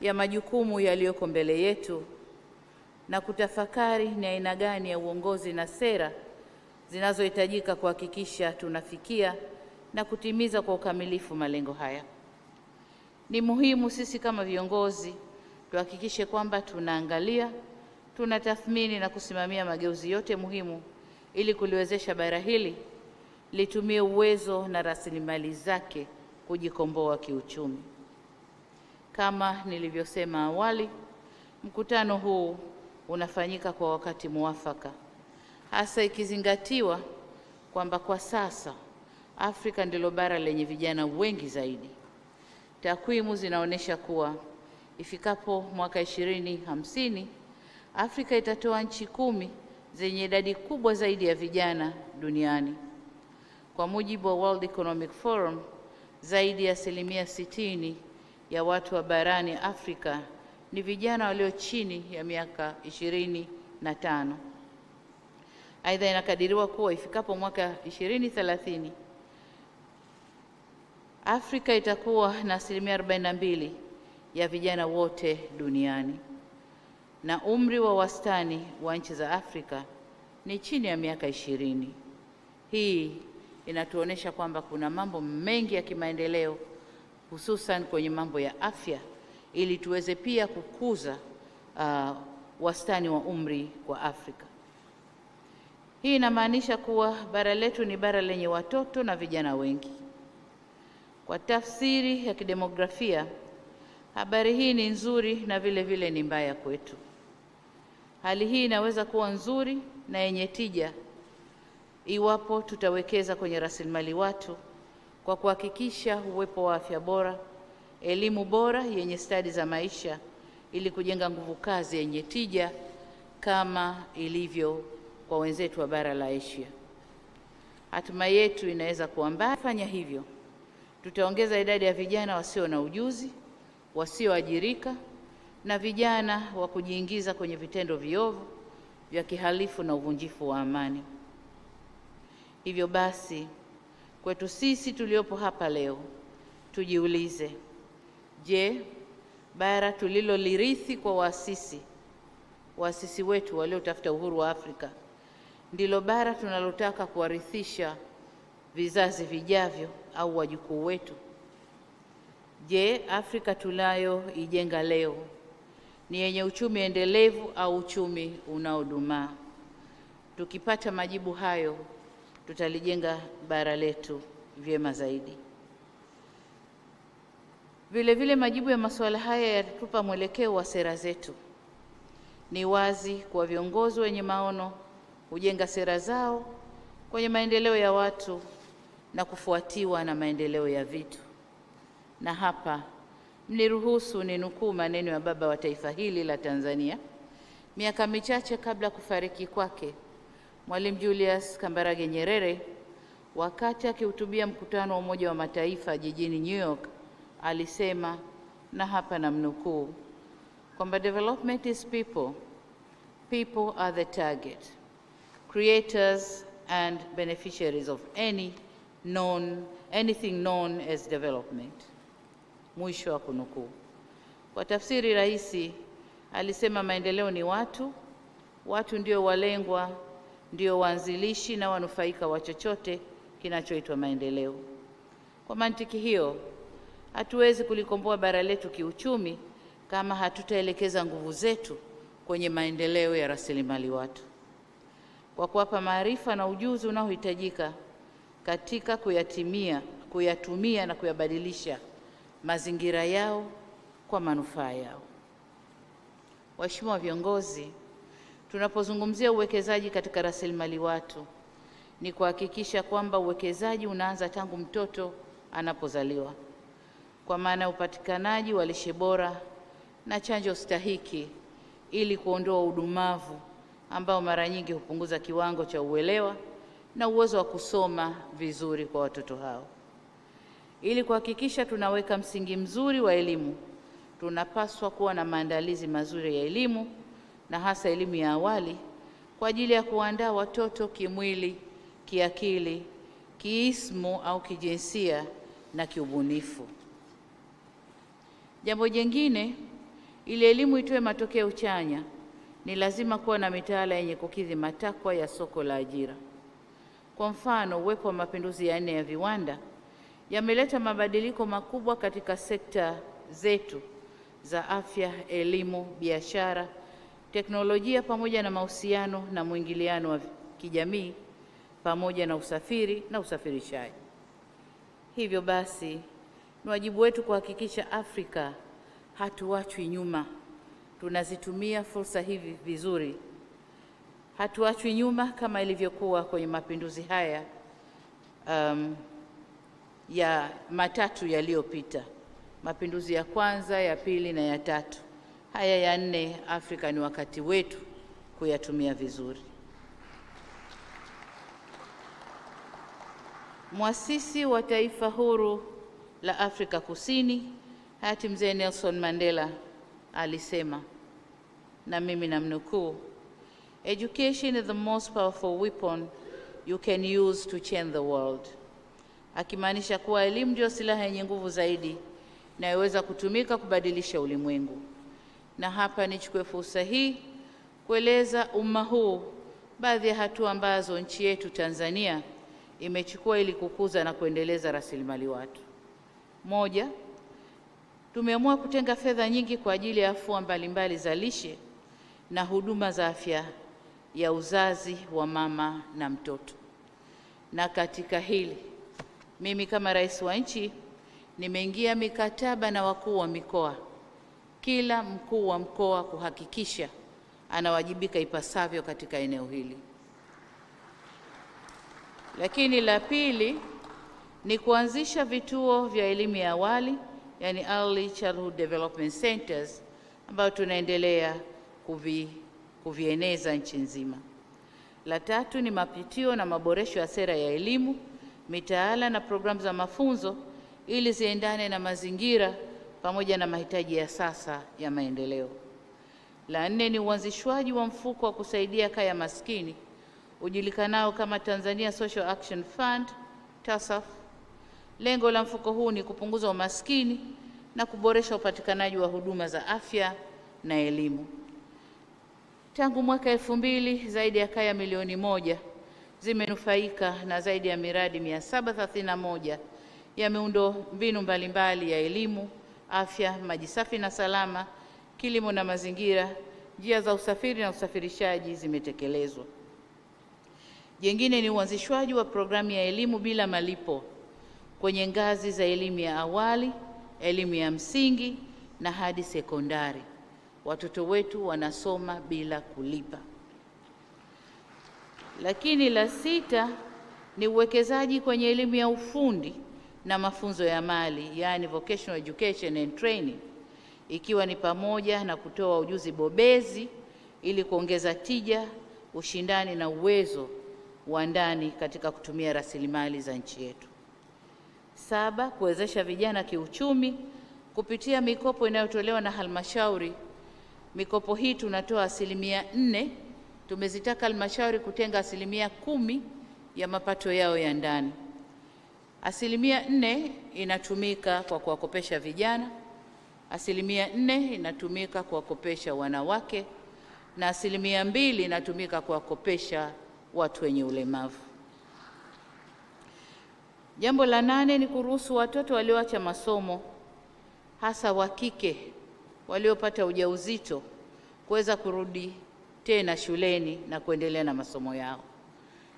ya majukumu yaliyoko mbele yetu na kutafakari ni aina gani ya uongozi na sera zinazohitajika kuhakikisha tunafikia na kutimiza kwa ukamilifu malengo haya. Ni muhimu sisi kama viongozi tuhakikishe kwamba tunaangalia, tunatathmini na kusimamia mageuzi yote muhimu ili kuliwezesha bara hili litumie uwezo na rasilimali zake kujikomboa kiuchumi. Kama nilivyosema awali, mkutano huu unafanyika kwa wakati muafaka, hasa ikizingatiwa kwamba kwa sasa Afrika ndilo bara lenye vijana wengi zaidi. Takwimu zinaonyesha kuwa ifikapo mwaka 2050 Afrika itatoa nchi 10 zenye idadi kubwa zaidi ya vijana duniani. Kwa mujibu wa World Economic Forum, zaidi ya 60% ya watu wa barani Afrika ni vijana walio chini ya miaka 25. Aidha, inakadiriwa kuwa ifikapo mwaka 2030 Afrika itakuwa na 42% ya vijana wote duniani, na umri wa wastani wa nchi za Afrika ni chini ya miaka 20. Hii inatuonesha kwamba kuna mambo mengi ya kimaendeleo, hususan kwenye mambo ya afya, ili tuweze pia kukuza wastani wa umri kwa Afrika. Hii inamaanisha kuwa bara letu ni bara lenye watoto na vijana wengi. Kwa tafsiri ya kidemografia, habari hii ni nzuri na vile vile ni mbaya kwetu. Hali hii inaweza kuwa nzuri na yenye tija iwapo tutawekeza kwenye rasilimali watu kwa kuhakikisha uwepo wa afya bora, elimu bora yenye stadi za maisha ili kujenga nguvu kazi yenye tija kama ilivyo kwa wenzetu wa bara la Asia. Hatima yetu inaweza kuwa mbaya. Fanya hivyo, tutaongeza idadi ya vijana wasio na ujuzi, wasioajirika na vijana wa kujiingiza kwenye vitendo viovu vya kihalifu na uvunjifu wa amani. Hivyo basi, kwetu sisi tuliopo hapa leo, tujiulize, je, bara tulilolirithi kwa waasisi wetu waliotafuta uhuru wa Afrika ndilo bara tunalotaka kuwarithisha vizazi vijavyo au wajukuu wetu? Je, Afrika tunayoijenga leo ni yenye uchumi endelevu au uchumi unaodumaa? Tukipata majibu hayo, tutalijenga bara letu vyema zaidi. Vile vile majibu ya masuala haya yatatupa mwelekeo wa sera zetu. Ni wazi kwa viongozi wenye maono hujenga sera zao kwenye maendeleo ya watu na kufuatiwa na maendeleo ya vitu. Na hapa mniruhusu ninukuu maneno ya baba wa taifa hili la Tanzania miaka michache kabla kufariki kwake, Mwalimu Julius Kambarage Nyerere, wakati akihutubia mkutano wa Umoja wa Mataifa jijini New York. Alisema, na hapa namnukuu, kwamba development is people. People are the target, creators and beneficiaries of anything known as development. Mwisho wa kunukuu. Kwa tafsiri rahisi, alisema maendeleo ni watu, watu ndio walengwa, ndio waanzilishi na wanufaika wa chochote kinachoitwa maendeleo. Kwa mantiki hiyo, hatuwezi kulikomboa bara letu kiuchumi kama hatutaelekeza nguvu zetu kwenye maendeleo ya rasilimali watu, kwa kuwapa maarifa na ujuzi unaohitajika katika kuyatumia na kuyabadilisha mazingira yao kwa manufaa yao. Waheshimiwa viongozi, tunapozungumzia uwekezaji katika rasilimali watu, ni kuhakikisha kwamba uwekezaji unaanza tangu mtoto anapozaliwa, kwa maana upatikanaji wa lishe bora na chanjo stahiki ili kuondoa udumavu ambao mara nyingi hupunguza kiwango cha uelewa na uwezo wa kusoma vizuri kwa watoto hao. Ili kuhakikisha tunaweka msingi mzuri wa elimu, tunapaswa kuwa na maandalizi mazuri ya elimu na hasa elimu ya awali kwa ajili ya kuandaa watoto kimwili, kiakili, kiismu au kijinsia na kiubunifu. Jambo jingine, ili elimu itoe matokeo chanya, ni lazima kuwa na mitaala yenye kukidhi matakwa ya soko la ajira. Kwa mfano, uwepo wa mapinduzi ya 4 ya viwanda yameleta mabadiliko makubwa katika sekta zetu za afya, elimu, biashara, teknolojia pamoja na mahusiano na mwingiliano wa kijamii pamoja na usafiri na usafirishaji. Hivyo basi, ni wajibu wetu kuhakikisha Afrika hatuachwi nyuma. Tunazitumia fursa hivi vizuri. Hatuachwi nyuma kama ilivyokuwa kwenye mapinduzi haya ya matatu yaliyopita. Mapinduzi ya kwanza, ya pili na ya tatu. Haya ya 4, Afrika ni wakati wetu kuyatumia vizuri. Muasisi wa taifa huru la Afrika Kusini, hayati Mzee Nelson Mandela, alisema, na mimi namnukuu, "Education is the most powerful weapon you can use to change the world." Akimaanisha kuwa elimu ndio silaha yenye nguvu zaidi inayoweza kutumika kubadilisha ulimwengu. Na hapa nichukue fursa hii kueleza umma huu baadhi ya hatua ambazo nchi yetu Tanzania imechukua ili kukuza na kuendeleza rasilimali watu. Moja, tumeamua kutenga fedha nyingi kwa ajili ya afua mbalimbali za lishe na huduma za afya ya uzazi wa mama na mtoto. Na katika hili, mimi kama rais wa nchi nimeingia mikataba na wakuu wa mikoa, kila mkuu wa mkoa kuhakikisha anawajibika ipasavyo katika eneo hili. Lakini la pili ni kuanzisha vituo vya elimu ya awali, yani Early Childhood Development Centers, ambayo tunaendelea kuvieneza nchi nzima. La tatu ni mapitio na maboresho ya sera ya elimu, mitaala na programu za mafunzo ili ziendane na mazingira pamoja na mahitaji ya sasa ya maendeleo. La 4 ni uanzishwaji wa mfuko wa kusaidia kaya maskini ujulikanao kama Tanzania Social Action Fund, TASAF. Lengo la mfuko huu ni kupunguza umaskini na kuboresha upatikanaji wa huduma za afya na elimu. Tangu mwaka 2000 zaidi ya kaya milioni 1 zimenufaika na zaidi ya miradi 731 ya miundo mbinu mbalimbali ya elimu, afya, maji safi na salama, kilimo na mazingira, njia za usafiri na usafirishaji zimetekelezwa. Jengine ni uanzishwaji wa programu ya elimu bila malipo kwenye ngazi za elimu ya awali, elimu ya msingi na hadi sekondari. Watoto wetu wanasoma bila kulipa. Lakini la 6 ni uwekezaji kwenye elimu ya ufundi na mafunzo ya mali, yani vocational education and training, ikiwa ni pamoja na kutoa ujuzi bobezi ili kuongeza tija, ushindani na uwezo wa ndani katika kutumia rasilimali za nchi yetu. 7, kuwezesha vijana kiuchumi kupitia mikopo inayotolewa na halmashauri. Mikopo hii tunatoa 4%, tumezitaka halmashauri kutenga 10% ya mapato yao ya ndani. 4% inatumika kwa kuwakopesha vijana, 4% inatumika kuwakopesha wanawake na 2% inatumika kuwakopesha watu wenye ulemavu. Jambo la 8 ni kuruhusu watoto walioacha masomo, hasa wa kike waliopata ujauzito, kuweza kurudi tena shuleni na kuendelea na masomo yao.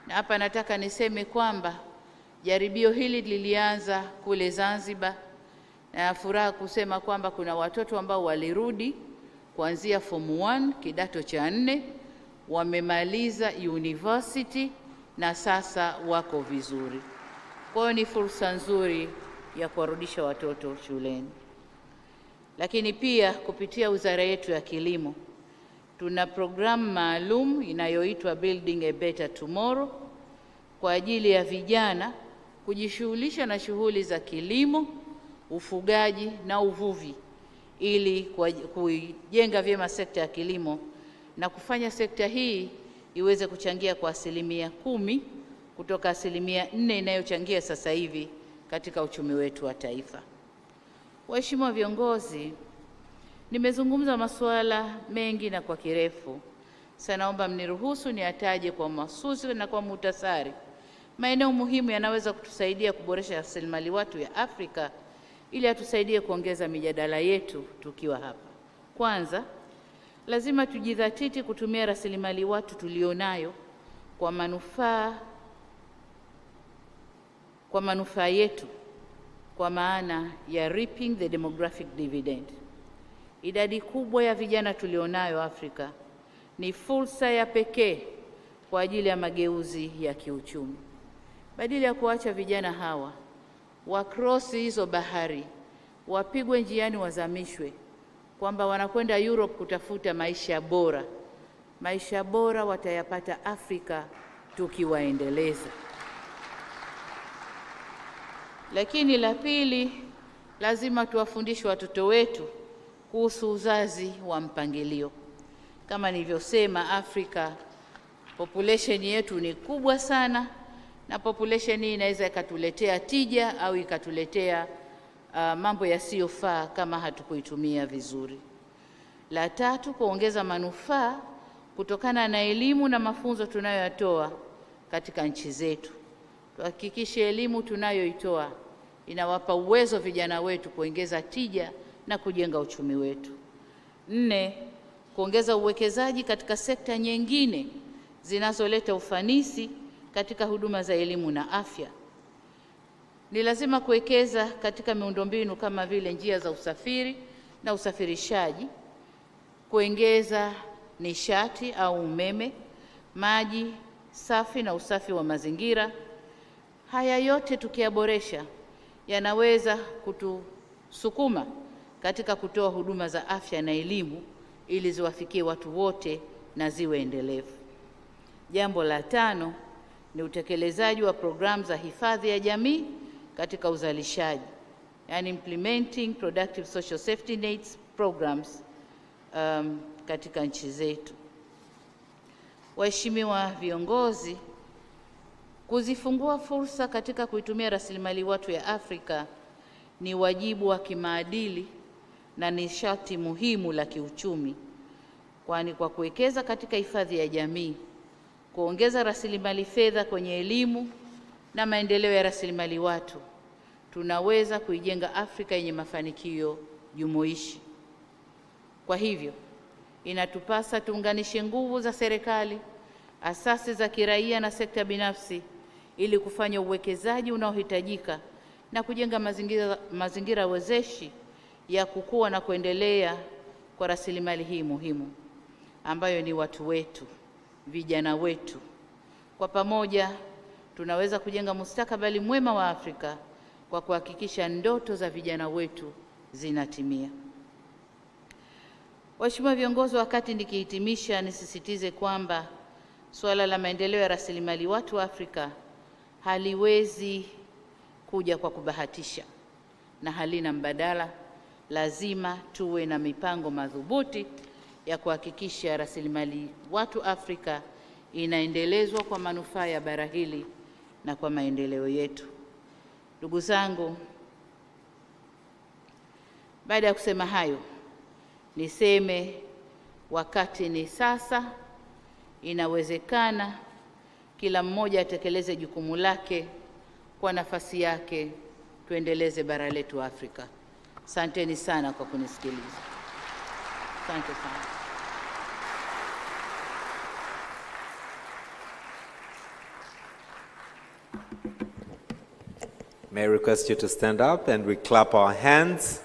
Na hapa nataka niseme kwamba jaribio hili lilianza kule Zanzibar, na furaha kusema kwamba kuna watoto ambao walirudi kuanzia form 1 kidato cha 4, wamemaliza university na sasa wako vizuri. Kwa hiyo ni fursa nzuri ya kuwarudisha watoto shuleni. Lakini pia kupitia wizara yetu ya kilimo tuna programu maalum inayoitwa Building a Better Tomorrow kwa ajili ya vijana kujishughulisha na shughuli za kilimo, ufugaji na uvuvi ili kuijenga vyema sekta ya kilimo na kufanya sekta hii iweze kuchangia kwa 10% kutoka 4% inayochangia sasa hivi katika uchumi wetu wa taifa. Waheshimiwa viongozi, nimezungumza masuala mengi na kwa kirefu. Sasa naomba mniruhusu niataje kwa mahsusi na kwa muhtasari maeneo muhimu yanaweza kutusaidia kuboresha rasilimali watu ya Afrika ili atusaidie kuongeza mijadala yetu tukiwa hapa. Kwanza, lazima tujidhatiti kutumia rasilimali watu tulionayo kwa manufaa yetu, kwa maana ya reaping the demographic dividend. Idadi kubwa ya vijana tulionayo Afrika ni fursa ya pekee kwa ajili ya mageuzi ya kiuchumi. Badala ya kuacha vijana hawa wakross hizo bahari, wapigwe njiani, wazamishwe kwamba wanakwenda Europe kutafuta maisha bora. Maisha bora watayapata Afrika tukiwaendeleza. Lakini la pili, lazima tuwafundishe watoto wetu kuhusu uzazi wa mpangilio. Kama nilivyosema, Afrika population yetu ni kubwa sana, na population hii inaweza ikatuletea tija au ikatuletea mambo yasiyofaa kama hatukuitumia vizuri. La tatu, kuongeza manufaa kutokana na elimu na mafunzo tunayoyatoa katika nchi zetu. Tuhakikishe elimu tunayoitoa inawapa uwezo vijana wetu kuongeza tija na kujenga uchumi wetu. 4, kuongeza uwekezaji katika sekta nyingine zinazoleta ufanisi katika huduma za elimu na afya. Ni lazima kuwekeza katika miundombinu kama vile njia za usafiri na usafirishaji, kuongeza nishati au umeme, maji safi na usafi wa mazingira. Haya yote tukiyaboresha yanaweza kutusukuma katika kutoa huduma za afya na elimu ili ziwafikie watu wote na ziwe endelevu. Jambo la 5 ni utekelezaji wa programu za hifadhi ya jamii katika uzalishaji, yani implementing productive social safety nets programs katika nchi zetu. Waheshimiwa viongozi, kuzifungua fursa katika kuitumia rasilimali watu ya Afrika ni wajibu wa kimaadili na ni sharti muhimu la kiuchumi, kwani kwa kuwekeza katika hifadhi ya jamii, kuongeza rasilimali fedha kwenye elimu na maendeleo ya rasilimali watu, tunaweza kuijenga Afrika yenye mafanikio jumuishi. Kwa hivyo, inatupasa tuunganishe nguvu za serikali, asasi za kiraia na sekta binafsi ili kufanya uwekezaji unaohitajika na kujenga mazingira wezeshi ya kukua na kuendelea kwa rasilimali hii muhimu ambayo ni watu wetu, vijana wetu. Kwa pamoja tunaweza kujenga mustakabali mwema wa Afrika kwa kuhakikisha ndoto za vijana wetu zinatimia. Waheshimiwa viongozi, wakati nikihitimisha, nisisitize kwamba suala la maendeleo ya rasilimali watu wa Afrika haliwezi kuja kwa kubahatisha na halina mbadala. Lazima tuwe na mipango madhubuti ya kuhakikisha rasilimali watu Afrika inaendelezwa kwa manufaa ya bara hili na kwa maendeleo yetu. Ndugu zangu, baada ya kusema hayo, niseme wakati ni sasa. Inawezekana kila mmoja atekeleze jukumu lake kwa nafasi yake, tuendeleze bara letu Afrika. Asanteni sana kwa kunisikiliza. Asante sana. May I request you to stand up and we clap our hands.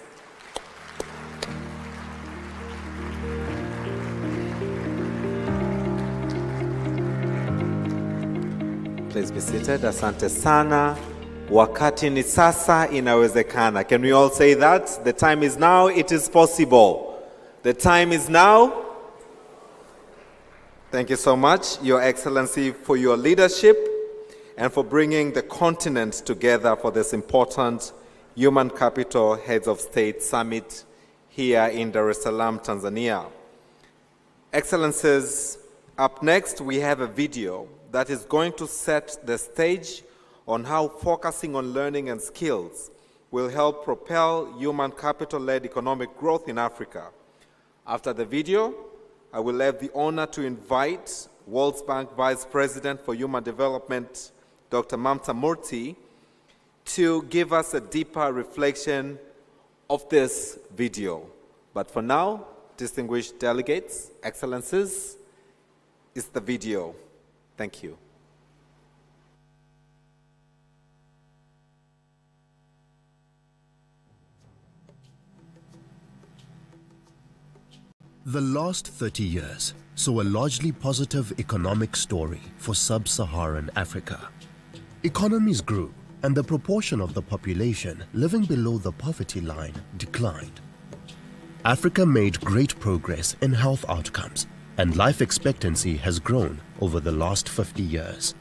Please be seated. Asante sana. Wakati ni sasa, inawezekana. Can we all say that? The time is now, it is possible. The time is now. Thank you so much, Your Excellency, for your leadership and for bringing the continent together for this important Human Capital Heads of State Summit here in Dar es Salaam, Tanzania. Excellencies, up next we have a video that is going to set the stage on how focusing on learning and skills will help propel human capital-led economic growth in Africa. After the video, I will have the honor to invite World Bank Vice President for Human Development, Dr. Mamta Murthy, to give us a deeper reflection of this video. But for now, distinguished delegates, excellencies, is the video. Thank you. The last 30 years saw a largely positive economic story for sub-Saharan Africa. Economies grew, and the proportion of the population living below the poverty line declined. Africa made great progress in health outcomes, and life expectancy has grown over the last 50 years.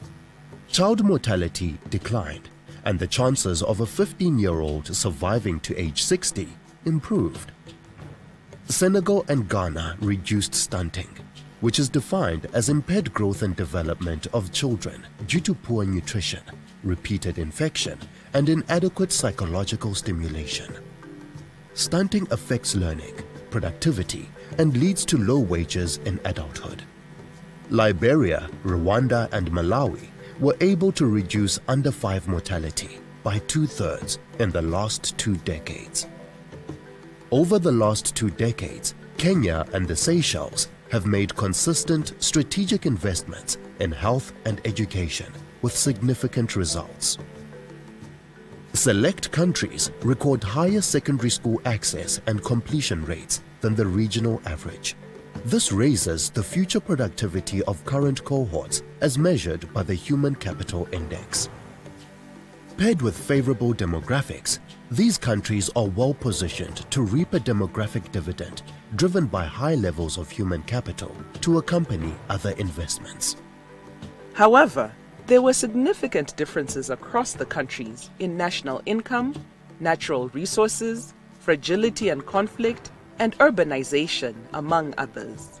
Child mortality declined, and the chances of a 15-year-old surviving to age 60 improved. Senegal and Ghana reduced stunting, which is defined as impaired growth and development of children due to poor nutrition, repeated infection, and inadequate psychological stimulation. Stunting affects learning, productivity, and leads to low wages in adulthood. Liberia, Rwanda, and Malawi were able to reduce under 5 mortality by 2/3 in the last 2 decades. Over the last 2 decades, Kenya and the Seychelles have made consistent strategic investments in health and education with significant results. Select countries record higher secondary school access and completion rates than the regional average. This raises the future productivity of current cohorts as measured by the Human Capital Index. Paired with favorable demographics, these countries are well positioned to reap a demographic dividend driven by high levels of human capital to accompany other investments. However, there were significant differences across the countries in national income, natural resources, fragility and conflict, and urbanization, among others.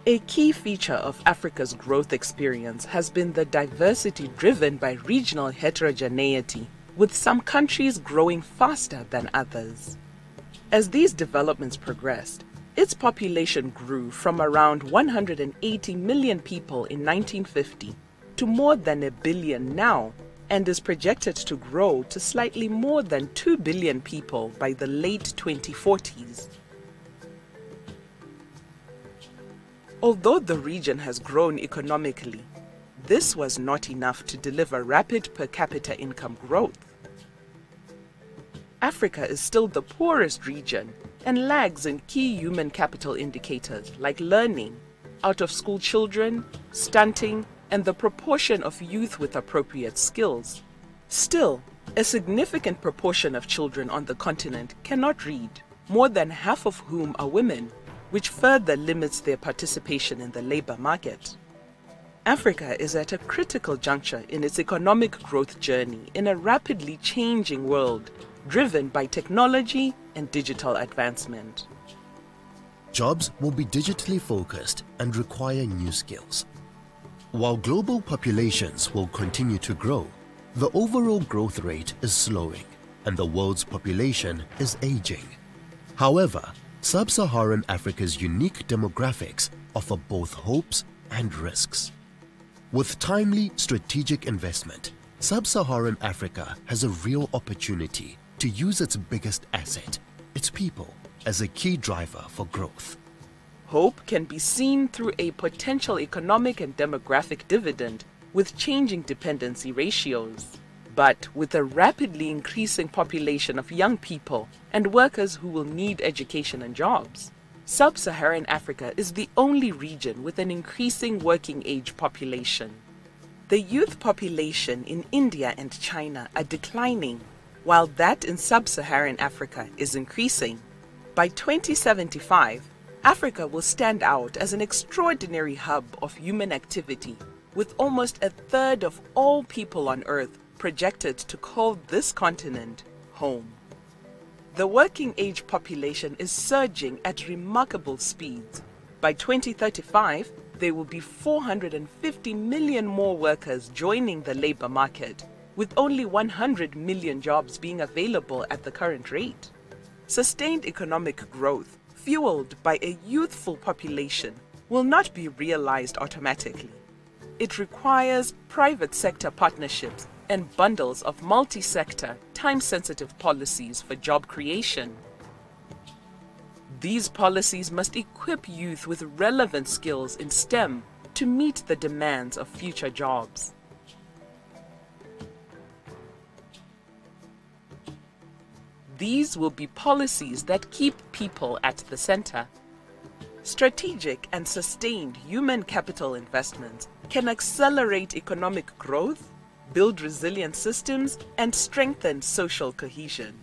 A key feature of Africa's growth experience has been the diversity driven by regional heterogeneity, with some countries growing faster than others. As these developments progressed, its population grew from around 180 million people in 1950 to more than 1 billion now, and is projected to grow to slightly more than 2 billion people by the late 2040s. Although the region has grown economically, this was not enough to deliver rapid per capita income growth. Africa is still the poorest region and lags in key human capital indicators like learning, out-of-school children, stunting, and the proportion of youth with appropriate skills. Still, a significant proportion of children on the continent cannot read, more than half of whom are women, which further limits their participation in the labor market. Africa is at a critical juncture in its economic growth journey in a rapidly changing world, driven by technology and digital advancement. Jobs will be digitally focused and require new skills. While global populations will continue to grow, the overall growth rate is slowing, and the world's population is aging. However, Sub-Saharan Africa's unique demographics offer both hopes and risks. With timely strategic investment, Sub-Saharan Africa has a real opportunity to use its biggest asset, its people, as a key driver for growth. Hope can be seen through a potential economic and demographic dividend with changing dependency ratios. But with a rapidly increasing population of young people and workers who will need education and jobs, Sub-Saharan Africa is the only region with an increasing working age population. The youth population in India and China are declining, while that in Sub-Saharan Africa is increasing. By 2075, Africa will stand out as an extraordinary hub of human activity, with almost 1/3 of all people on Earth projected to call this continent home. The working age population is surging at remarkable speeds. By 2035, there will be 450 million more workers joining the labor market, with only 100 million jobs being available at the current rate. Sustained economic growth, fueled by a youthful population, will not be realized automatically. It requires private sector partnerships and bundles of multi-sector, time-sensitive policies for job creation. These policies must equip youth with relevant skills in STEM to meet the demands of future jobs. These will be policies that keep people at the center. Strategic and sustained human capital investments can accelerate economic growth, build resilient systems, and strengthen social cohesion.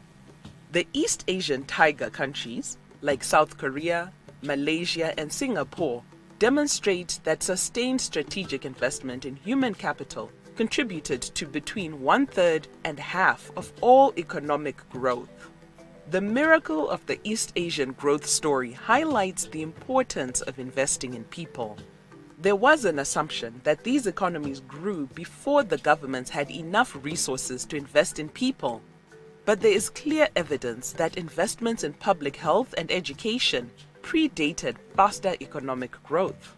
The East Asian tiger countries, like South Korea, Malaysia, and Singapore, demonstrate that sustained strategic investment in human capital contributed to between 1/3 and half of all economic growth. The miracle of the East Asian growth story highlights the importance of investing in people. There was an assumption that these economies grew before the governments had enough resources to invest in people. But there is clear evidence that investments in public health and education predated faster economic growth.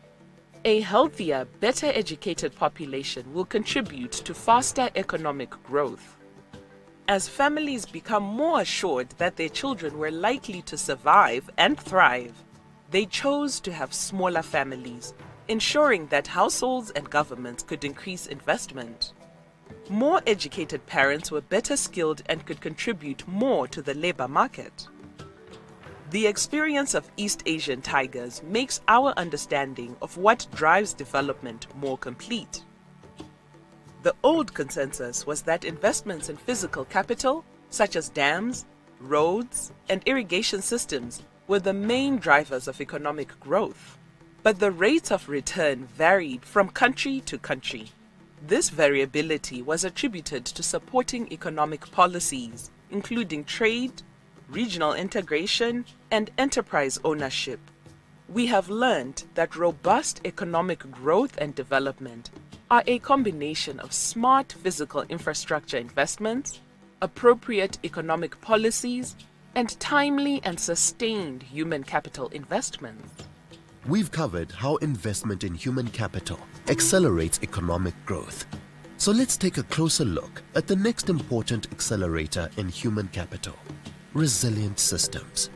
A healthier, better educated population will contribute to faster economic growth. As families become more assured that their children were likely to survive and thrive, they chose to have smaller families, ensuring that households and governments could increase investment. More educated parents were better skilled and could contribute more to the labor market. The experience of East Asian tigers makes our understanding of what drives development more complete. The old consensus was that investments in physical capital, such as dams, roads, and irrigation systems, were the main drivers of economic growth. But the rates of return varied from country to country. This variability was attributed to supporting economic policies, including trade, regional integration, and enterprise ownership. We have learned that robust economic growth and development are a combination of smart physical infrastructure investments, appropriate economic policies, and timely and sustained human capital investments. We've covered how investment in human capital accelerates economic growth. So let's take a closer look at the next important accelerator in human capital: resilient systems.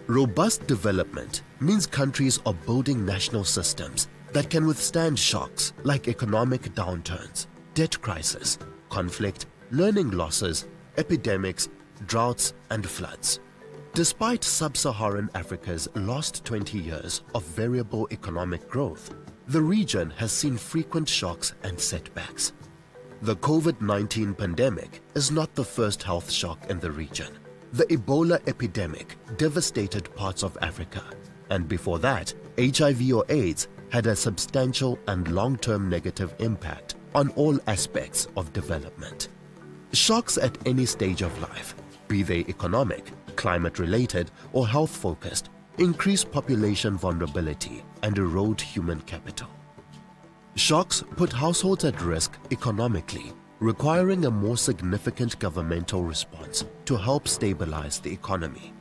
Robust development means countries are building national systems that can withstand shocks like economic downturns, debt crisis, conflict, learning losses, epidemics, droughts, and floods. Despite sub-Saharan Africa's last 20 years of variable economic growth, the region has seen frequent shocks and setbacks. The COVID-19 pandemic is not the first health shock in the region. The Ebola epidemic devastated parts of Africa, and before that, HIV or AIDS had a substantial and long-term negative impact on all aspects of development. Shocks at any stage of life, be they economic, climate-related, or health-focused, increase population vulnerability and erode human capital. Shocks put households at risk economically, requiring a more significant governmental response to help stabilize the economy.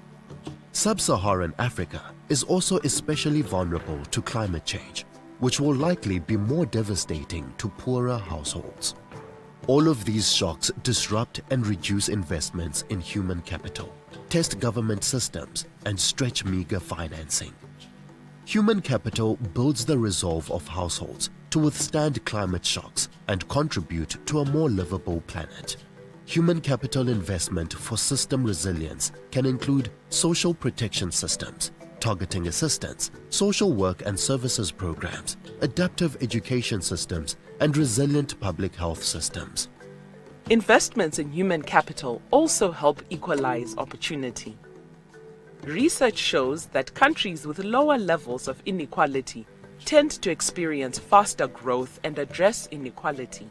Sub-Saharan Africa is also especially vulnerable to climate change, which will likely be more devastating to poorer households. All of these shocks disrupt and reduce investments in human capital, test government systems, and stretch meager financing. Human capital builds the resolve of households to withstand climate shocks and contribute to a more livable planet. Human capital investment for system resilience can include social protection systems, targeting assistance, social work and services programs, adaptive education systems, and resilient public health systems. Investments in human capital also help equalize opportunity. Research shows that countries with lower levels of inequality tend to experience faster growth and address inequality.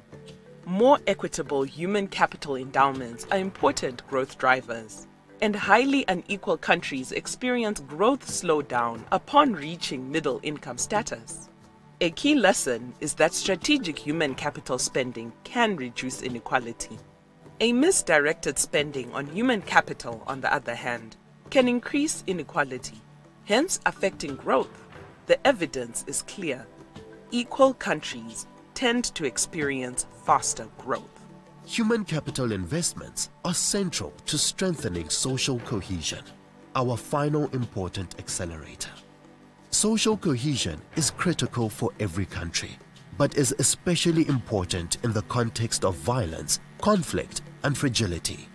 More equitable human capital endowments are important growth drivers. and highly unequal countries experience growth slowdown upon reaching middle income status. A key lesson is that strategic human capital spending can reduce inequality. A misdirected spending on human capital, on the other hand, can increase inequality, hence affecting growth. The evidence is clear. Equal countries tend to experience faster growth. Human capital investments are central to strengthening social cohesion, our final important accelerator. Social cohesion is critical for every country, but is especially important in the context of violence, conflict, and fragility.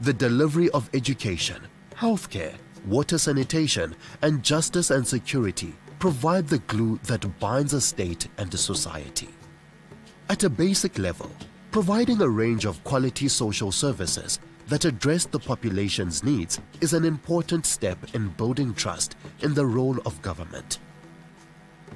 The delivery of education, healthcare, water sanitation, and justice and security provide the glue that binds a state and a society. At a basic level, providing a range of quality social services that address the population's needs is an important step in building trust in the role of government.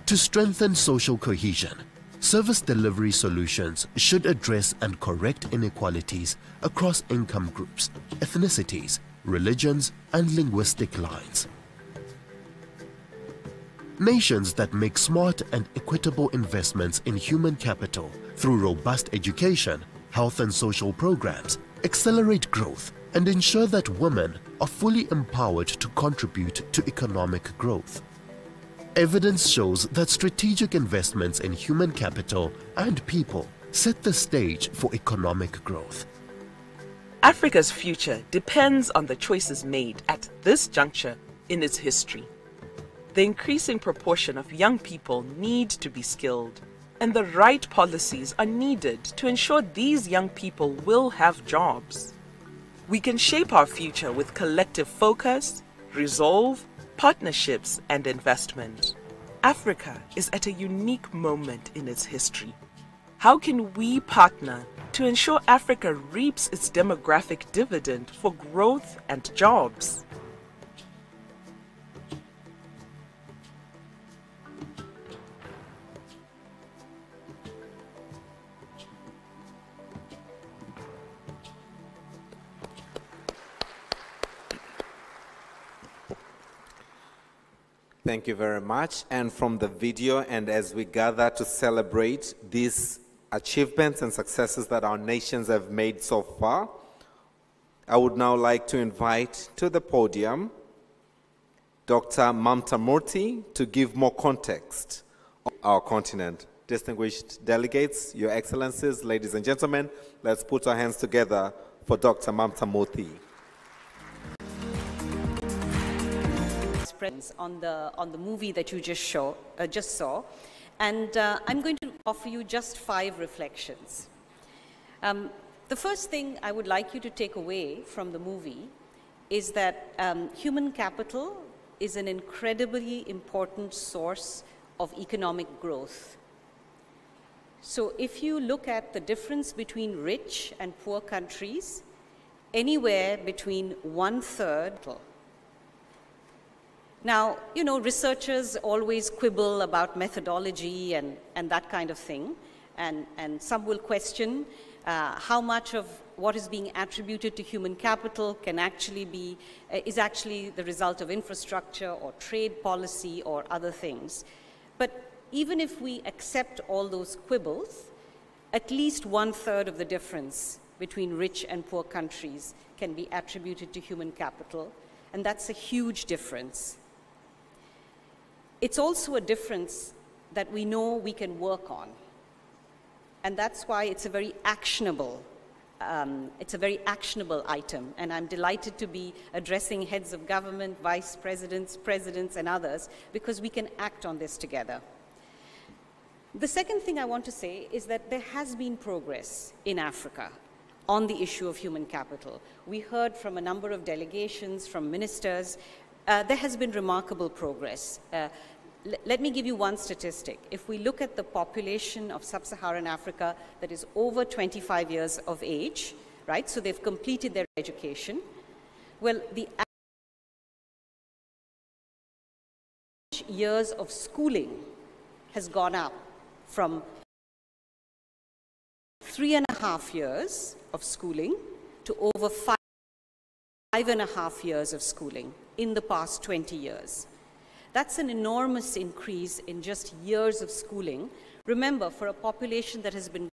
To strengthen social cohesion, service delivery solutions should address and correct inequalities across income groups, ethnicities, religions, and linguistic lines. Nations that make smart and equitable investments in human capital through robust education, health and social programs accelerate growth and ensure that women are fully empowered to contribute to economic growth. Evidence shows that strategic investments in human capital and people set the stage for economic growth. Africa's future depends on the choices made at this juncture in its history. The increasing proportion of young people need to be skilled, and the right policies are needed to ensure these young people will have jobs. We can shape our future with collective focus, resolve, partnerships, and investment. Africa is at a unique moment in its history. How can we partner to ensure Africa reaps its demographic dividend for growth and jobs? Thank you very much. And from the video, and as we gather to celebrate these achievements and successes that our nations have made so far, I would now like to invite to the podium Dr. Mamta Murthy to give more context on our continent. Distinguished delegates, Your Excellencies, ladies and gentlemen, let's put our hands together for Dr. Mamta Murthy. On the movie that you just saw, and I'm going to offer you just 5 reflections. The first thing I would like you to take away from the movie is that human capital is an incredibly important source of economic growth. So if you look at the difference between rich and poor countries, anywhere between 1/3. Now, you know, researchers always quibble about methodology and that kind of thing, and some will question how much of what is being attributed to human capital can actually be, is actually the result of infrastructure or trade policy or other things. But even if we accept all those quibbles, at least 1/3 of the difference between rich and poor countries can be attributed to human capital, and that's a huge difference. It's also a difference that we know we can work on, and that's why it's a very actionable item, and I'm delighted to be addressing heads of government, vice presidents, presidents, and others, because we can act on this together. The second thing I want to say is that there has been progress in Africa on the issue of human capital. We heard from a number of delegations, from ministers. There has been remarkable progress. Let me give you one statistic. If we look at the population of sub-Saharan Africa that is over 25 years of age, right, so they've completed their education, well, the average years of schooling has gone up from 3.5 years of schooling to over 5 5.5 years of schooling in the past 20 years. That's an enormous increase in just years of schooling. Remember, for a population that has been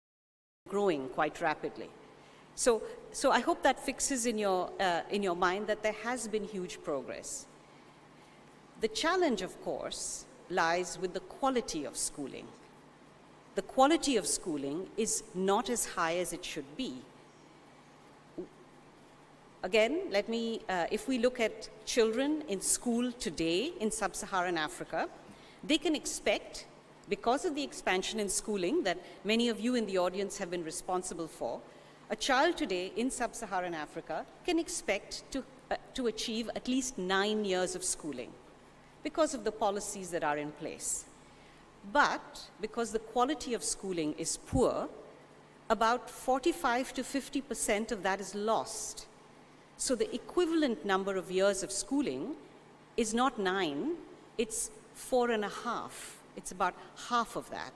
growing quite rapidly. So I hope that fixes in your mind that there has been huge progress. The challenge, of course, lies with the quality of schooling. The quality of schooling is not as high as it should be. Again, if we look at children in school today in sub-Saharan Africa, they can expect, because of the expansion in schooling that many of you in the audience have been responsible for, a child today in sub-Saharan Africa can expect to achieve at least 9 years of schooling because of the policies that are in place. But because the quality of schooling is poor, about 45 to 50% of that is lost. So the equivalent number of years of schooling is not 9, it's 4.5. It's about half of that,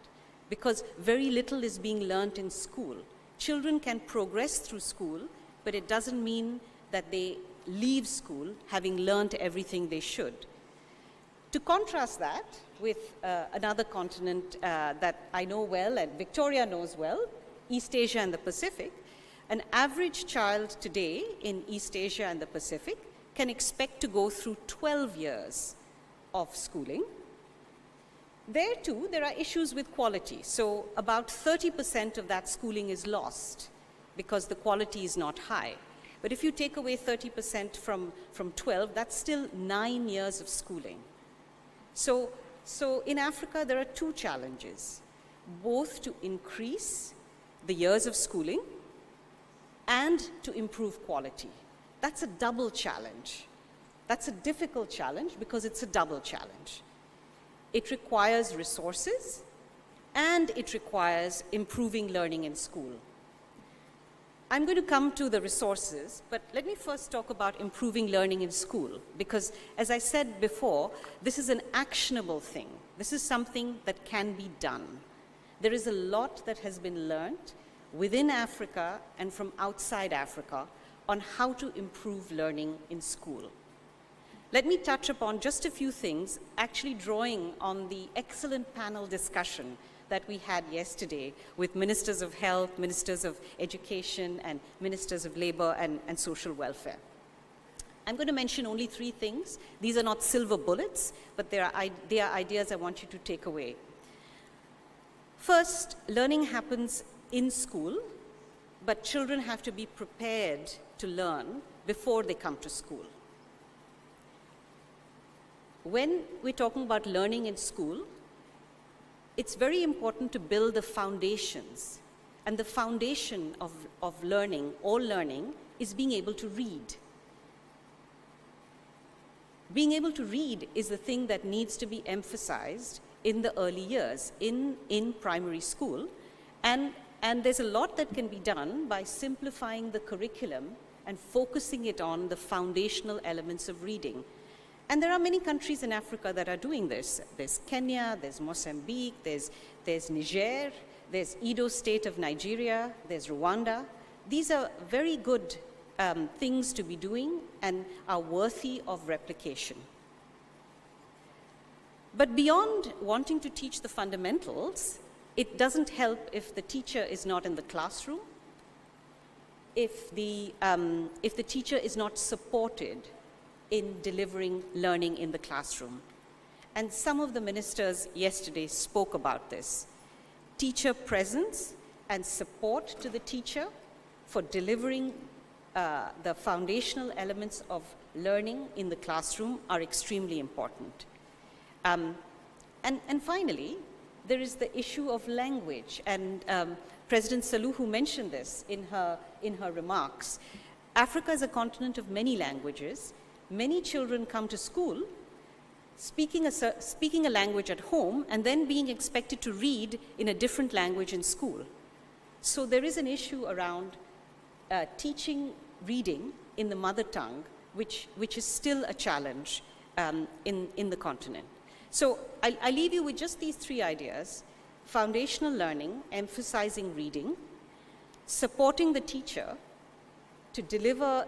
because very little is being learnt in school. Children can progress through school, but it doesn't mean that they leave school having learnt everything they should. To contrast that with another continent that I know well and Victoria knows well, East Asia and the Pacific, an average child today in East Asia and the Pacific can expect to go through 12 years of schooling. There too, there are issues with quality. So about 30% of that schooling is lost because the quality is not high. But if you take away 30% from 12, that's still 9 years of schooling. So in Africa, there are two challenges, both to increase the years of schooling and to improve quality. That's a double challenge. That's a difficult challenge because it's a double challenge. It requires resources and it requires improving learning in school. I'm going to come to the resources, but let me first talk about improving learning in school, because as I said before, this is an actionable thing. This is something that can be done. There is a lot that has been learned within Africa and from outside Africa on how to improve learning in school. Let me touch upon just a few things, actually drawing on the excellent panel discussion that we had yesterday with ministers of health, ministers of education, and ministers of labor and social welfare. I'm going to mention only 3 things. These are not silver bullets, but they are ideas I want you to take away. First, learning happens in school, but children have to be prepared to learn before they come to school. When we're talking about learning in school, it's very important to build the foundations. And the foundation of learning, all learning, is being able to read. Being able to read is the thing that needs to be emphasized in the early years, in primary school. And there's a lot that can be done by simplifying the curriculum and focusing it on the foundational elements of reading. And there are many countries in Africa that are doing this. There's Kenya, there's Mozambique, there's Niger, there's Edo State of Nigeria, there's Rwanda. These are very good things to be doing and are worthy of replication. But beyond wanting to teach the fundamentals, it doesn't help if the teacher is not in the classroom, if the teacher is not supported in delivering learning in the classroom. And some of the ministers yesterday spoke about this. Teacher presence and support to the teacher for delivering the foundational elements of learning in the classroom are extremely important. And finally, there is the issue of language, and President Suluhu mentioned this in her remarks. Africa is a continent of many languages. Many children come to school speaking a language at home and then being expected to read in a different language in school. So there is an issue around teaching reading in the mother tongue, which is still a challenge in the continent. So I leave you with just these 3 ideas: foundational learning, emphasizing reading, supporting the teacher to deliver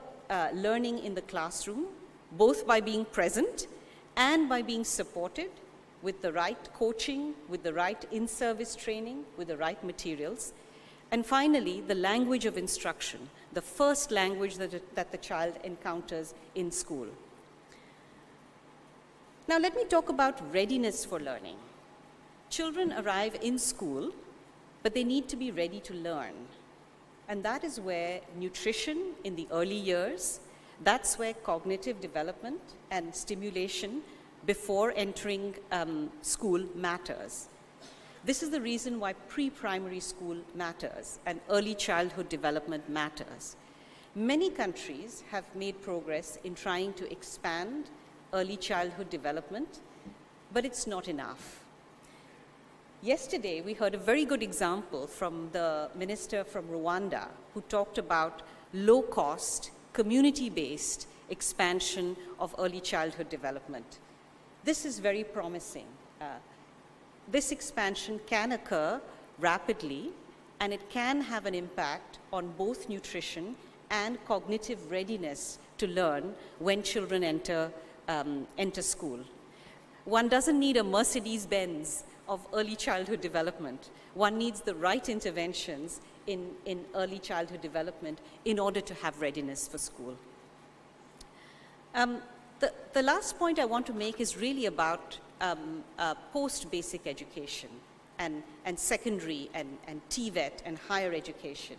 learning in the classroom, both by being present and by being supported with the right coaching, with the right in-service training, with the right materials. And finally, the language of instruction, the first language that the child encounters in school. Now let me talk about readiness for learning. Children arrive in school, but they need to be ready to learn. And that is where nutrition in the early years, that's where cognitive development and stimulation before entering school matters. This is the reason why pre-primary school matters and early childhood development matters. Many countries have made progress in trying to expand early childhood development, but it's not enough. Yesterday, we heard a very good example from the minister from Rwanda who talked about low-cost, community-based expansion of early childhood development. This is very promising. This expansion can occur rapidly, and it can have an impact on both nutrition and cognitive readiness to learn when children enter school. One doesn't need a Mercedes-Benz of early childhood development. One needs the right interventions in early childhood development in order to have readiness for school. The last point I want to make is really about post-basic education and secondary and TVET and higher education.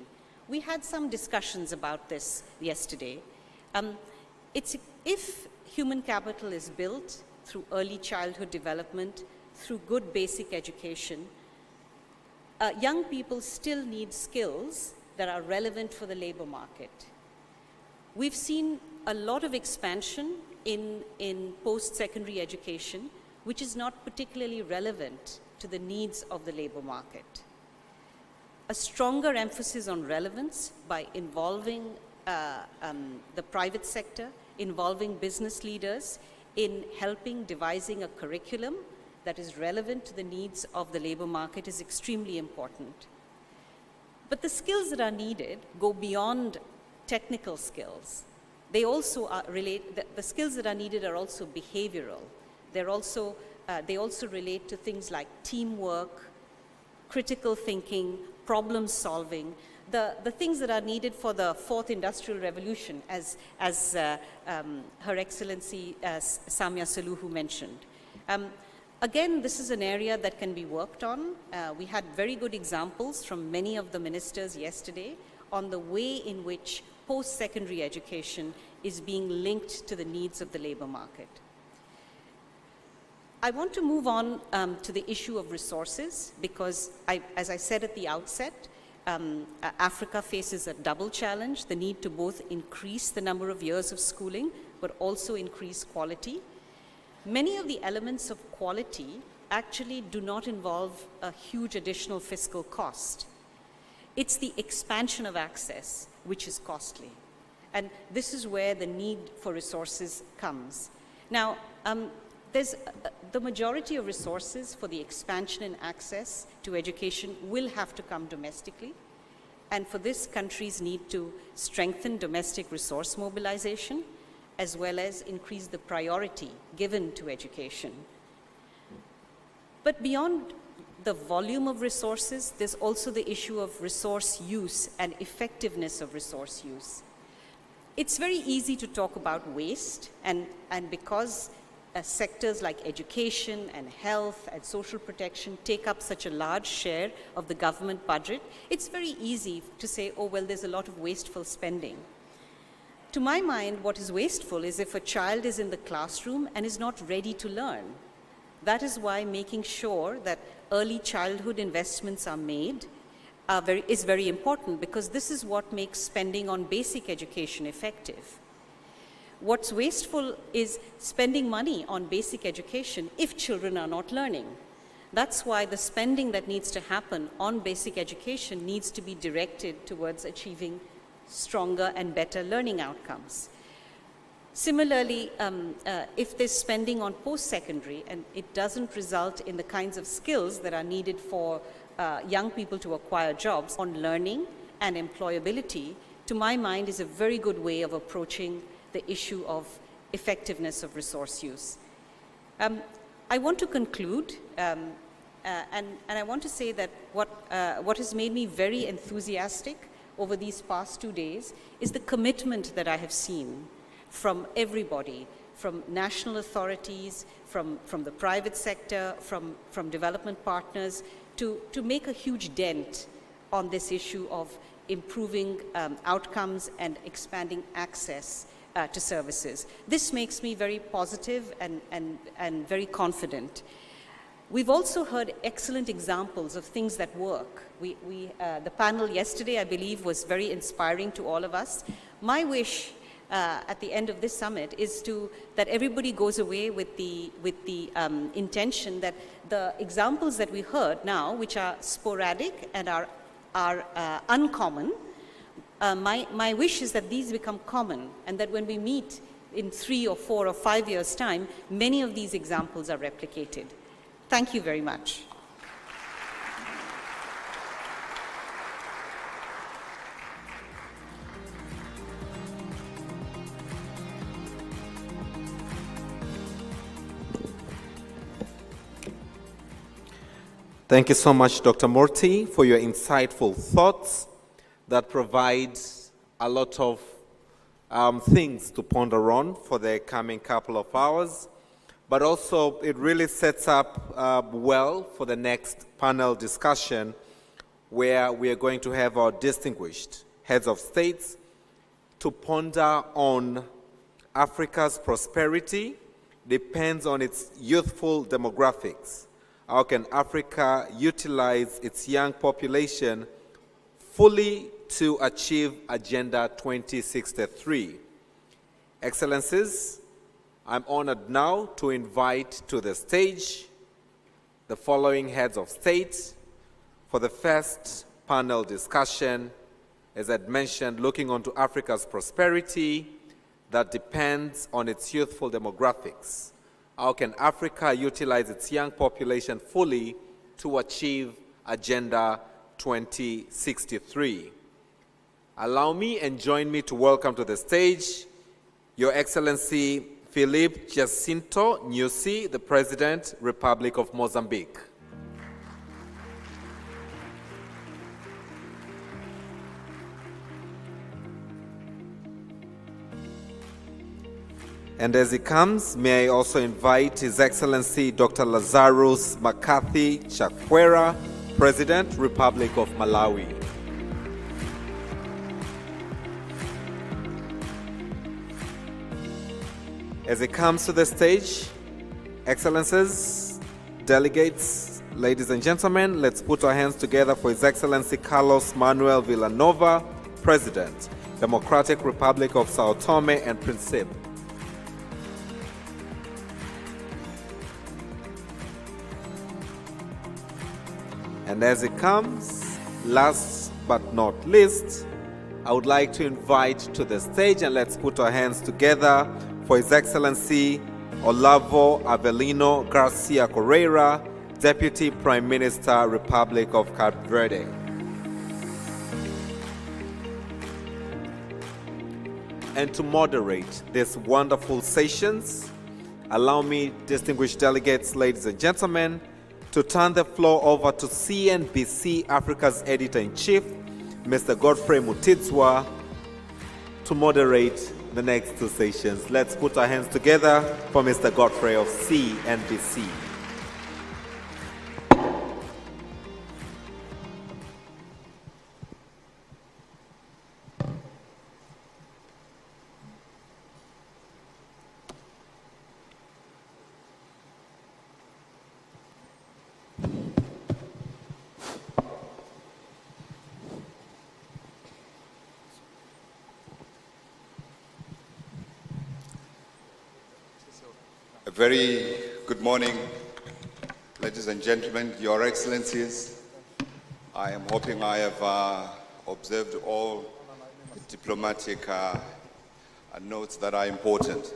We had some discussions about this yesterday. If human capital is built through early childhood development, through good basic education, young people still need skills that are relevant for the labor market. We've seen a lot of expansion in post-secondary education, which is not particularly relevant to the needs of the labor market. A stronger emphasis on relevance by involving the private sector, involving business leaders in helping devising a curriculum that is relevant to the needs of the labor market is extremely important. But the skills that are needed go beyond technical skills. They also the skills that are needed are also behavioral. They also relate to things like teamwork, critical thinking, problem solving, the things that are needed for the fourth industrial revolution, as Her Excellency Samia Suluhu mentioned. Again, this is an area that can be worked on. We had very good examples from many of the ministers yesterday on the way in which post-secondary education is being linked to the needs of the labor market. I want to move on to the issue of resources because, as I said at the outset, Africa faces a double challenge, the need to both increase the number of years of schooling, but also increase quality. Many of the elements of quality actually do not involve a huge additional fiscal cost. It's the expansion of access which is costly. And this is where the need for resources comes. Now, the majority of resources for the expansion and access to education will have to come domestically. And for this, countries need to strengthen domestic resource mobilization, as well as increase the priority given to education. But beyond the volume of resources, there's also the issue of resource use and effectiveness of resource use. It's very easy to talk about waste, and because sectors like education and health and social protection take up such a large share of the government budget, it's very easy to say, oh, well, there's a lot of wasteful spending. To my mind, what is wasteful is if a child is in the classroom and is not ready to learn. That is why making sure that early childhood investments are made is very important, because this is what makes spending on basic education effective. What's wasteful is spending money on basic education if children are not learning. That's why the spending that needs to happen on basic education needs to be directed towards achieving stronger and better learning outcomes. Similarly, if there's spending on post-secondary and it doesn't result in the kinds of skills that are needed for young people to acquire jobs on learning and employability, to my mind, is a very good way of approaching the issue of effectiveness of resource use. I want to conclude, and I want to say that what has made me very enthusiastic over these past 2 days is the commitment that I have seen from everybody, from national authorities, from the private sector, from development partners, to make a huge dent on this issue of improving outcomes and expanding access to services. This makes me very positive and very confident. We've also heard excellent examples of things that work. The panel yesterday, I believe, was very inspiring to all of us. My wish at the end of this summit is that everybody goes away with the intention that the examples that we heard now, which are sporadic and are uncommon, my wish is that these become common, and that when we meet in 3 or 4 or 5 years' time, many of these examples are replicated. Thank you very much. Thank you so much, Dr. Murthy, for your insightful thoughts that provide a lot of things to ponder on for the coming couple of hours. But also, it really sets up well for the next panel discussion, where we are going to have our distinguished heads of states to ponder on Africa's prosperity depends on its youthful demographics. How can Africa utilize its young population fully to achieve Agenda 2063? Excellencies, I'm honored now to invite to the stage the following heads of state for the first panel discussion, as I'd mentioned, looking onto Africa's prosperity that depends on its youthful demographics. How can Africa utilize its young population fully to achieve Agenda 2063? Allow me and join me to welcome to the stage Your Excellency Philippe Jacinto Nyusi, the President, Republic of Mozambique. And as he comes, may I also invite His Excellency Dr. Lazarus McCarthy Chakwera, President, Republic of Malawi. As he comes to the stage, Excellencies, delegates, ladies and gentlemen, let's put our hands together for His Excellency Carlos Manuel Villanova, President, Democratic Republic of Sao Tome and Principe. And as it comes, last but not least, I would like to invite to the stage, and let's put our hands together for His Excellency Olavo Avelino Garcia Correira, Deputy Prime Minister, Republic of Cape Verde. And to moderate these wonderful sessions, allow me, distinguished delegates, ladies and gentlemen, to turn the floor over to CNBC Africa's Editor-in-Chief, Mr. Godfrey Mutizwa, to moderate the next two sessions. Let's put our hands together for Mr. Godfrey of CNBC. A very good morning, ladies and gentlemen, Your Excellencies. I am hoping I have observed all the diplomatic notes that are important.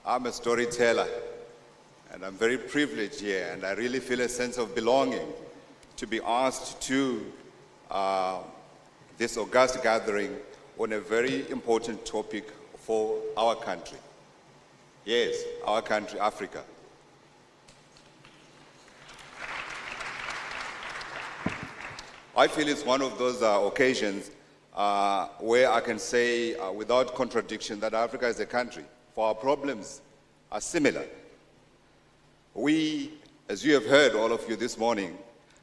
I'm a storyteller, and I'm very privileged here, and I really feel a sense of belonging to be asked to this august gathering on a very important topic for our country. Yes, our country, Africa. I feel it's one of those occasions where I can say without contradiction that Africa is a country, for our problems are similar. We, as you have heard, all of you this morning,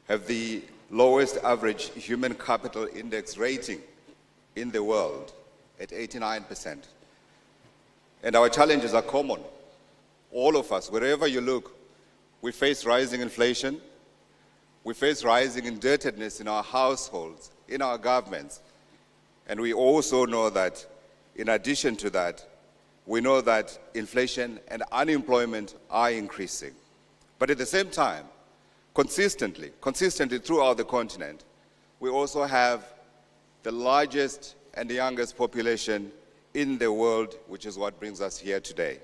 have the lowest average human capital index rating in the world at 89%. And our challenges are common. All of us, wherever you look, we face rising inflation, we face rising indebtedness in our households, in our governments. And we also know that, in addition to that, we know that inflation and unemployment are increasing. But at the same time, consistently throughout the continent, we also have the largest and the youngest population in the world, which is what brings us here today.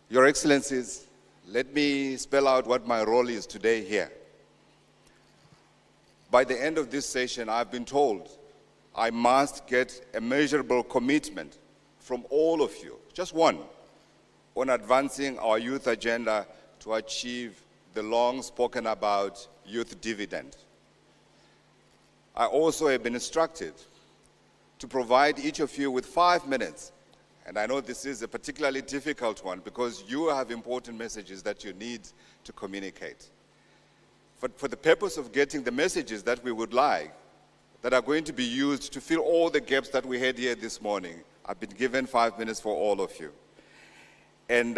Your Excellencies, let me spell out what my role is today here. By the end of this session, I've been told I must get a measurable commitment from all of you, just one, on advancing our youth agenda to achieve the long spoken about youth dividend. I also have been instructed to provide each of you with 5 minutes. And I know this is a particularly difficult one because you have important messages that you need to communicate. But for the purpose of getting the messages that we would like, that are going to be used to fill all the gaps that we had here this morning, I've been given 5 minutes for all of you. And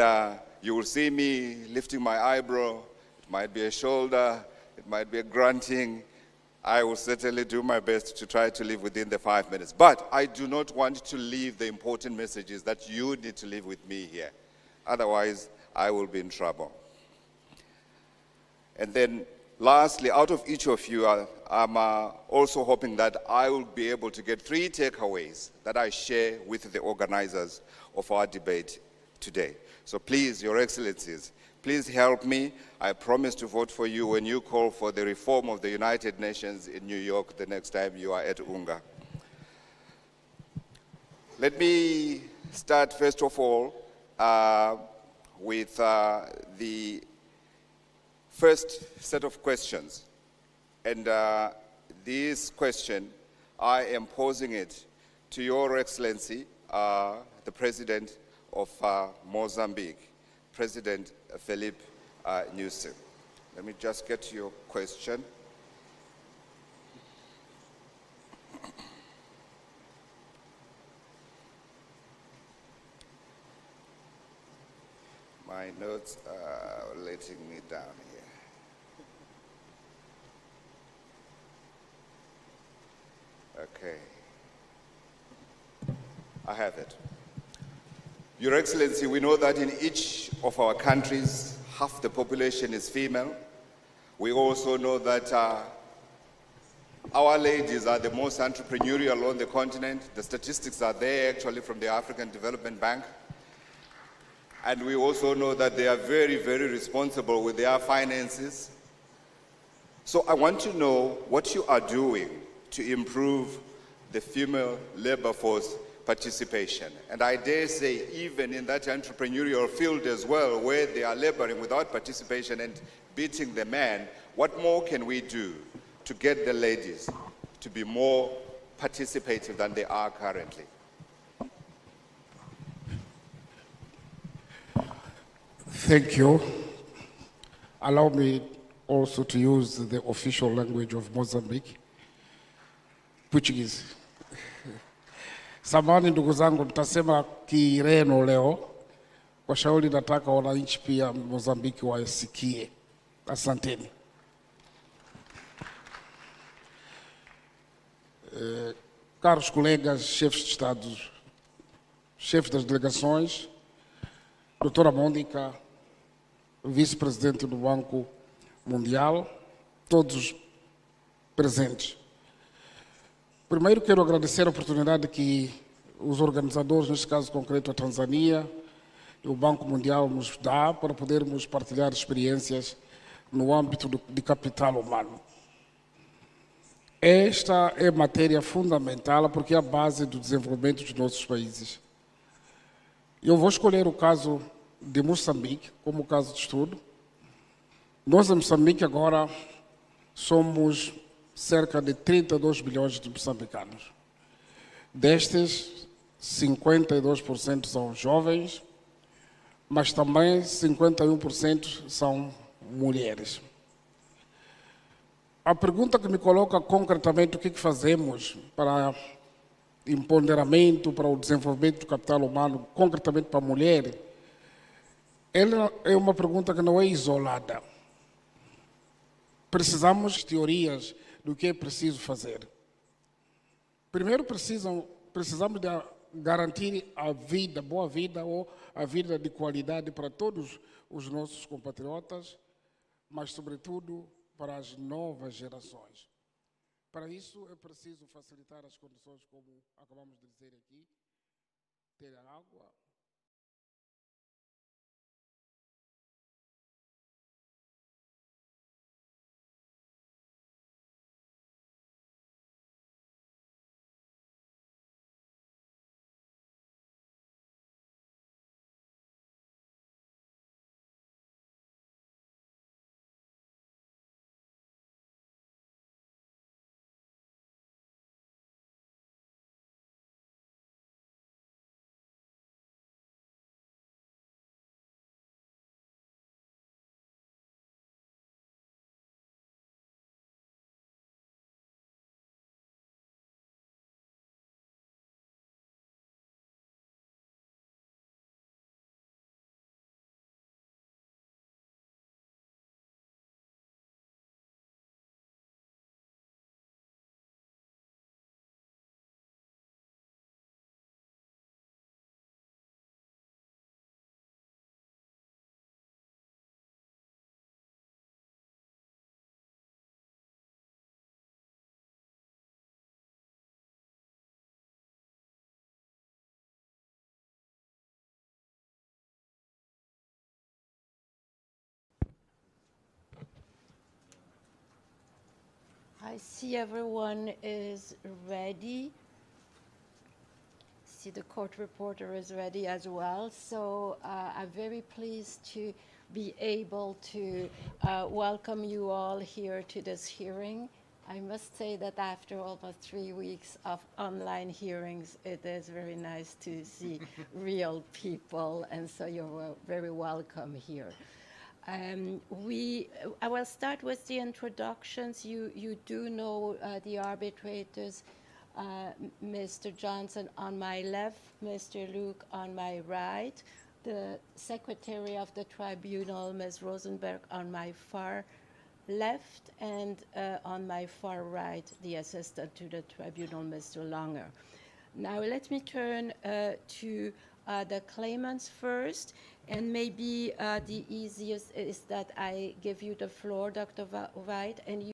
you will see me lifting my eyebrow. It might be a shoulder, it might be a grunting. I will certainly do my best to try to live within the 5 minutes. But I do not want to leave the important messages that you need to leave with me here. Otherwise, I will be in trouble. And then lastly, out of each of you, I'm also hoping that I will be able to get 3 takeaways that I share with the organizers of our debate today. So please, Your Excellencies, please help me. I promise to vote for you when you call for the reform of the United Nations in New York the next time you are at UNGA. Let me start, first of all, with the first set of questions. And this question, I am posing it to Your Excellency, the President of Mozambique, President Felipe Nyusi. Let me just get to your question. My notes are letting me down here. Okay. I have it. Your Excellency, we know that in each of our countries, half the population is female. We also know that our ladies are the most entrepreneurial on the continent. The statistics are there actually from the African Development Bank. And we also know that they are very, very responsible with their finances. So I want to know what you are doing to improve the female labor force participation. And I dare say even in that entrepreneurial field as well, where they are laboring without participation and beating the man, what more can we do to get the ladies to be more participative than they are currently? Thank you. Allow me also to use the official language of Mozambique, Portuguese. Samahani ndugu zangu, nitasema Kireno leo. Kwa shauri nataka wananchi pia Mozambiki wasikie. Asanteni. Caros colegas, chefes de Estado, chefes das delegações, doutora Mônica, vice-presidente do Banco Mundial, todos os presentes. Primeiro quero agradecer a oportunidade que os organizadores, neste caso concreto a Tanzania e o Banco Mundial, nos dá para podermos partilhar experiências no âmbito de capital humano. Esta é matéria fundamental porque é a base do desenvolvimento dos nossos países. Eu vou escolher o caso de Moçambique como caso de estudo. Nós, em Moçambique, agora somos cerca de 32 bilhões de moçambicanos. Destes, 52% são jovens, mas também 51% são mulheres. A pergunta que me coloca concretamente o que fazemos para empoderamento, para o desenvolvimento do capital humano, concretamente para a mulher, ela é uma pergunta que não é isolada. Precisamos de teorias do que é preciso fazer. Primeiro, precisamos de garantir a vida, boa vida ou a vida de qualidade para todos os nossos compatriotas, mas, sobretudo, para as novas gerações. Para isso, é preciso facilitar as condições, como acabamos de dizer aqui, ter água. I see everyone is ready. See the court reporter is ready as well. So I'm very pleased to be able to welcome you all here to this hearing. I must say that after almost 3 weeks of online hearings, it is very nice to see real people, and so you're very welcome here. I will start with the introductions. You do know the arbitrators, Mr. Johnson on my left, Mr. Luke on my right, the secretary of the tribunal, Ms. Rosenberg, on my far left, and on my far right, the assistant to the tribunal, Mr. Langer. Now let me turn to the claimants first, and maybe the easiest is that I give you the floor, Dr. White, and you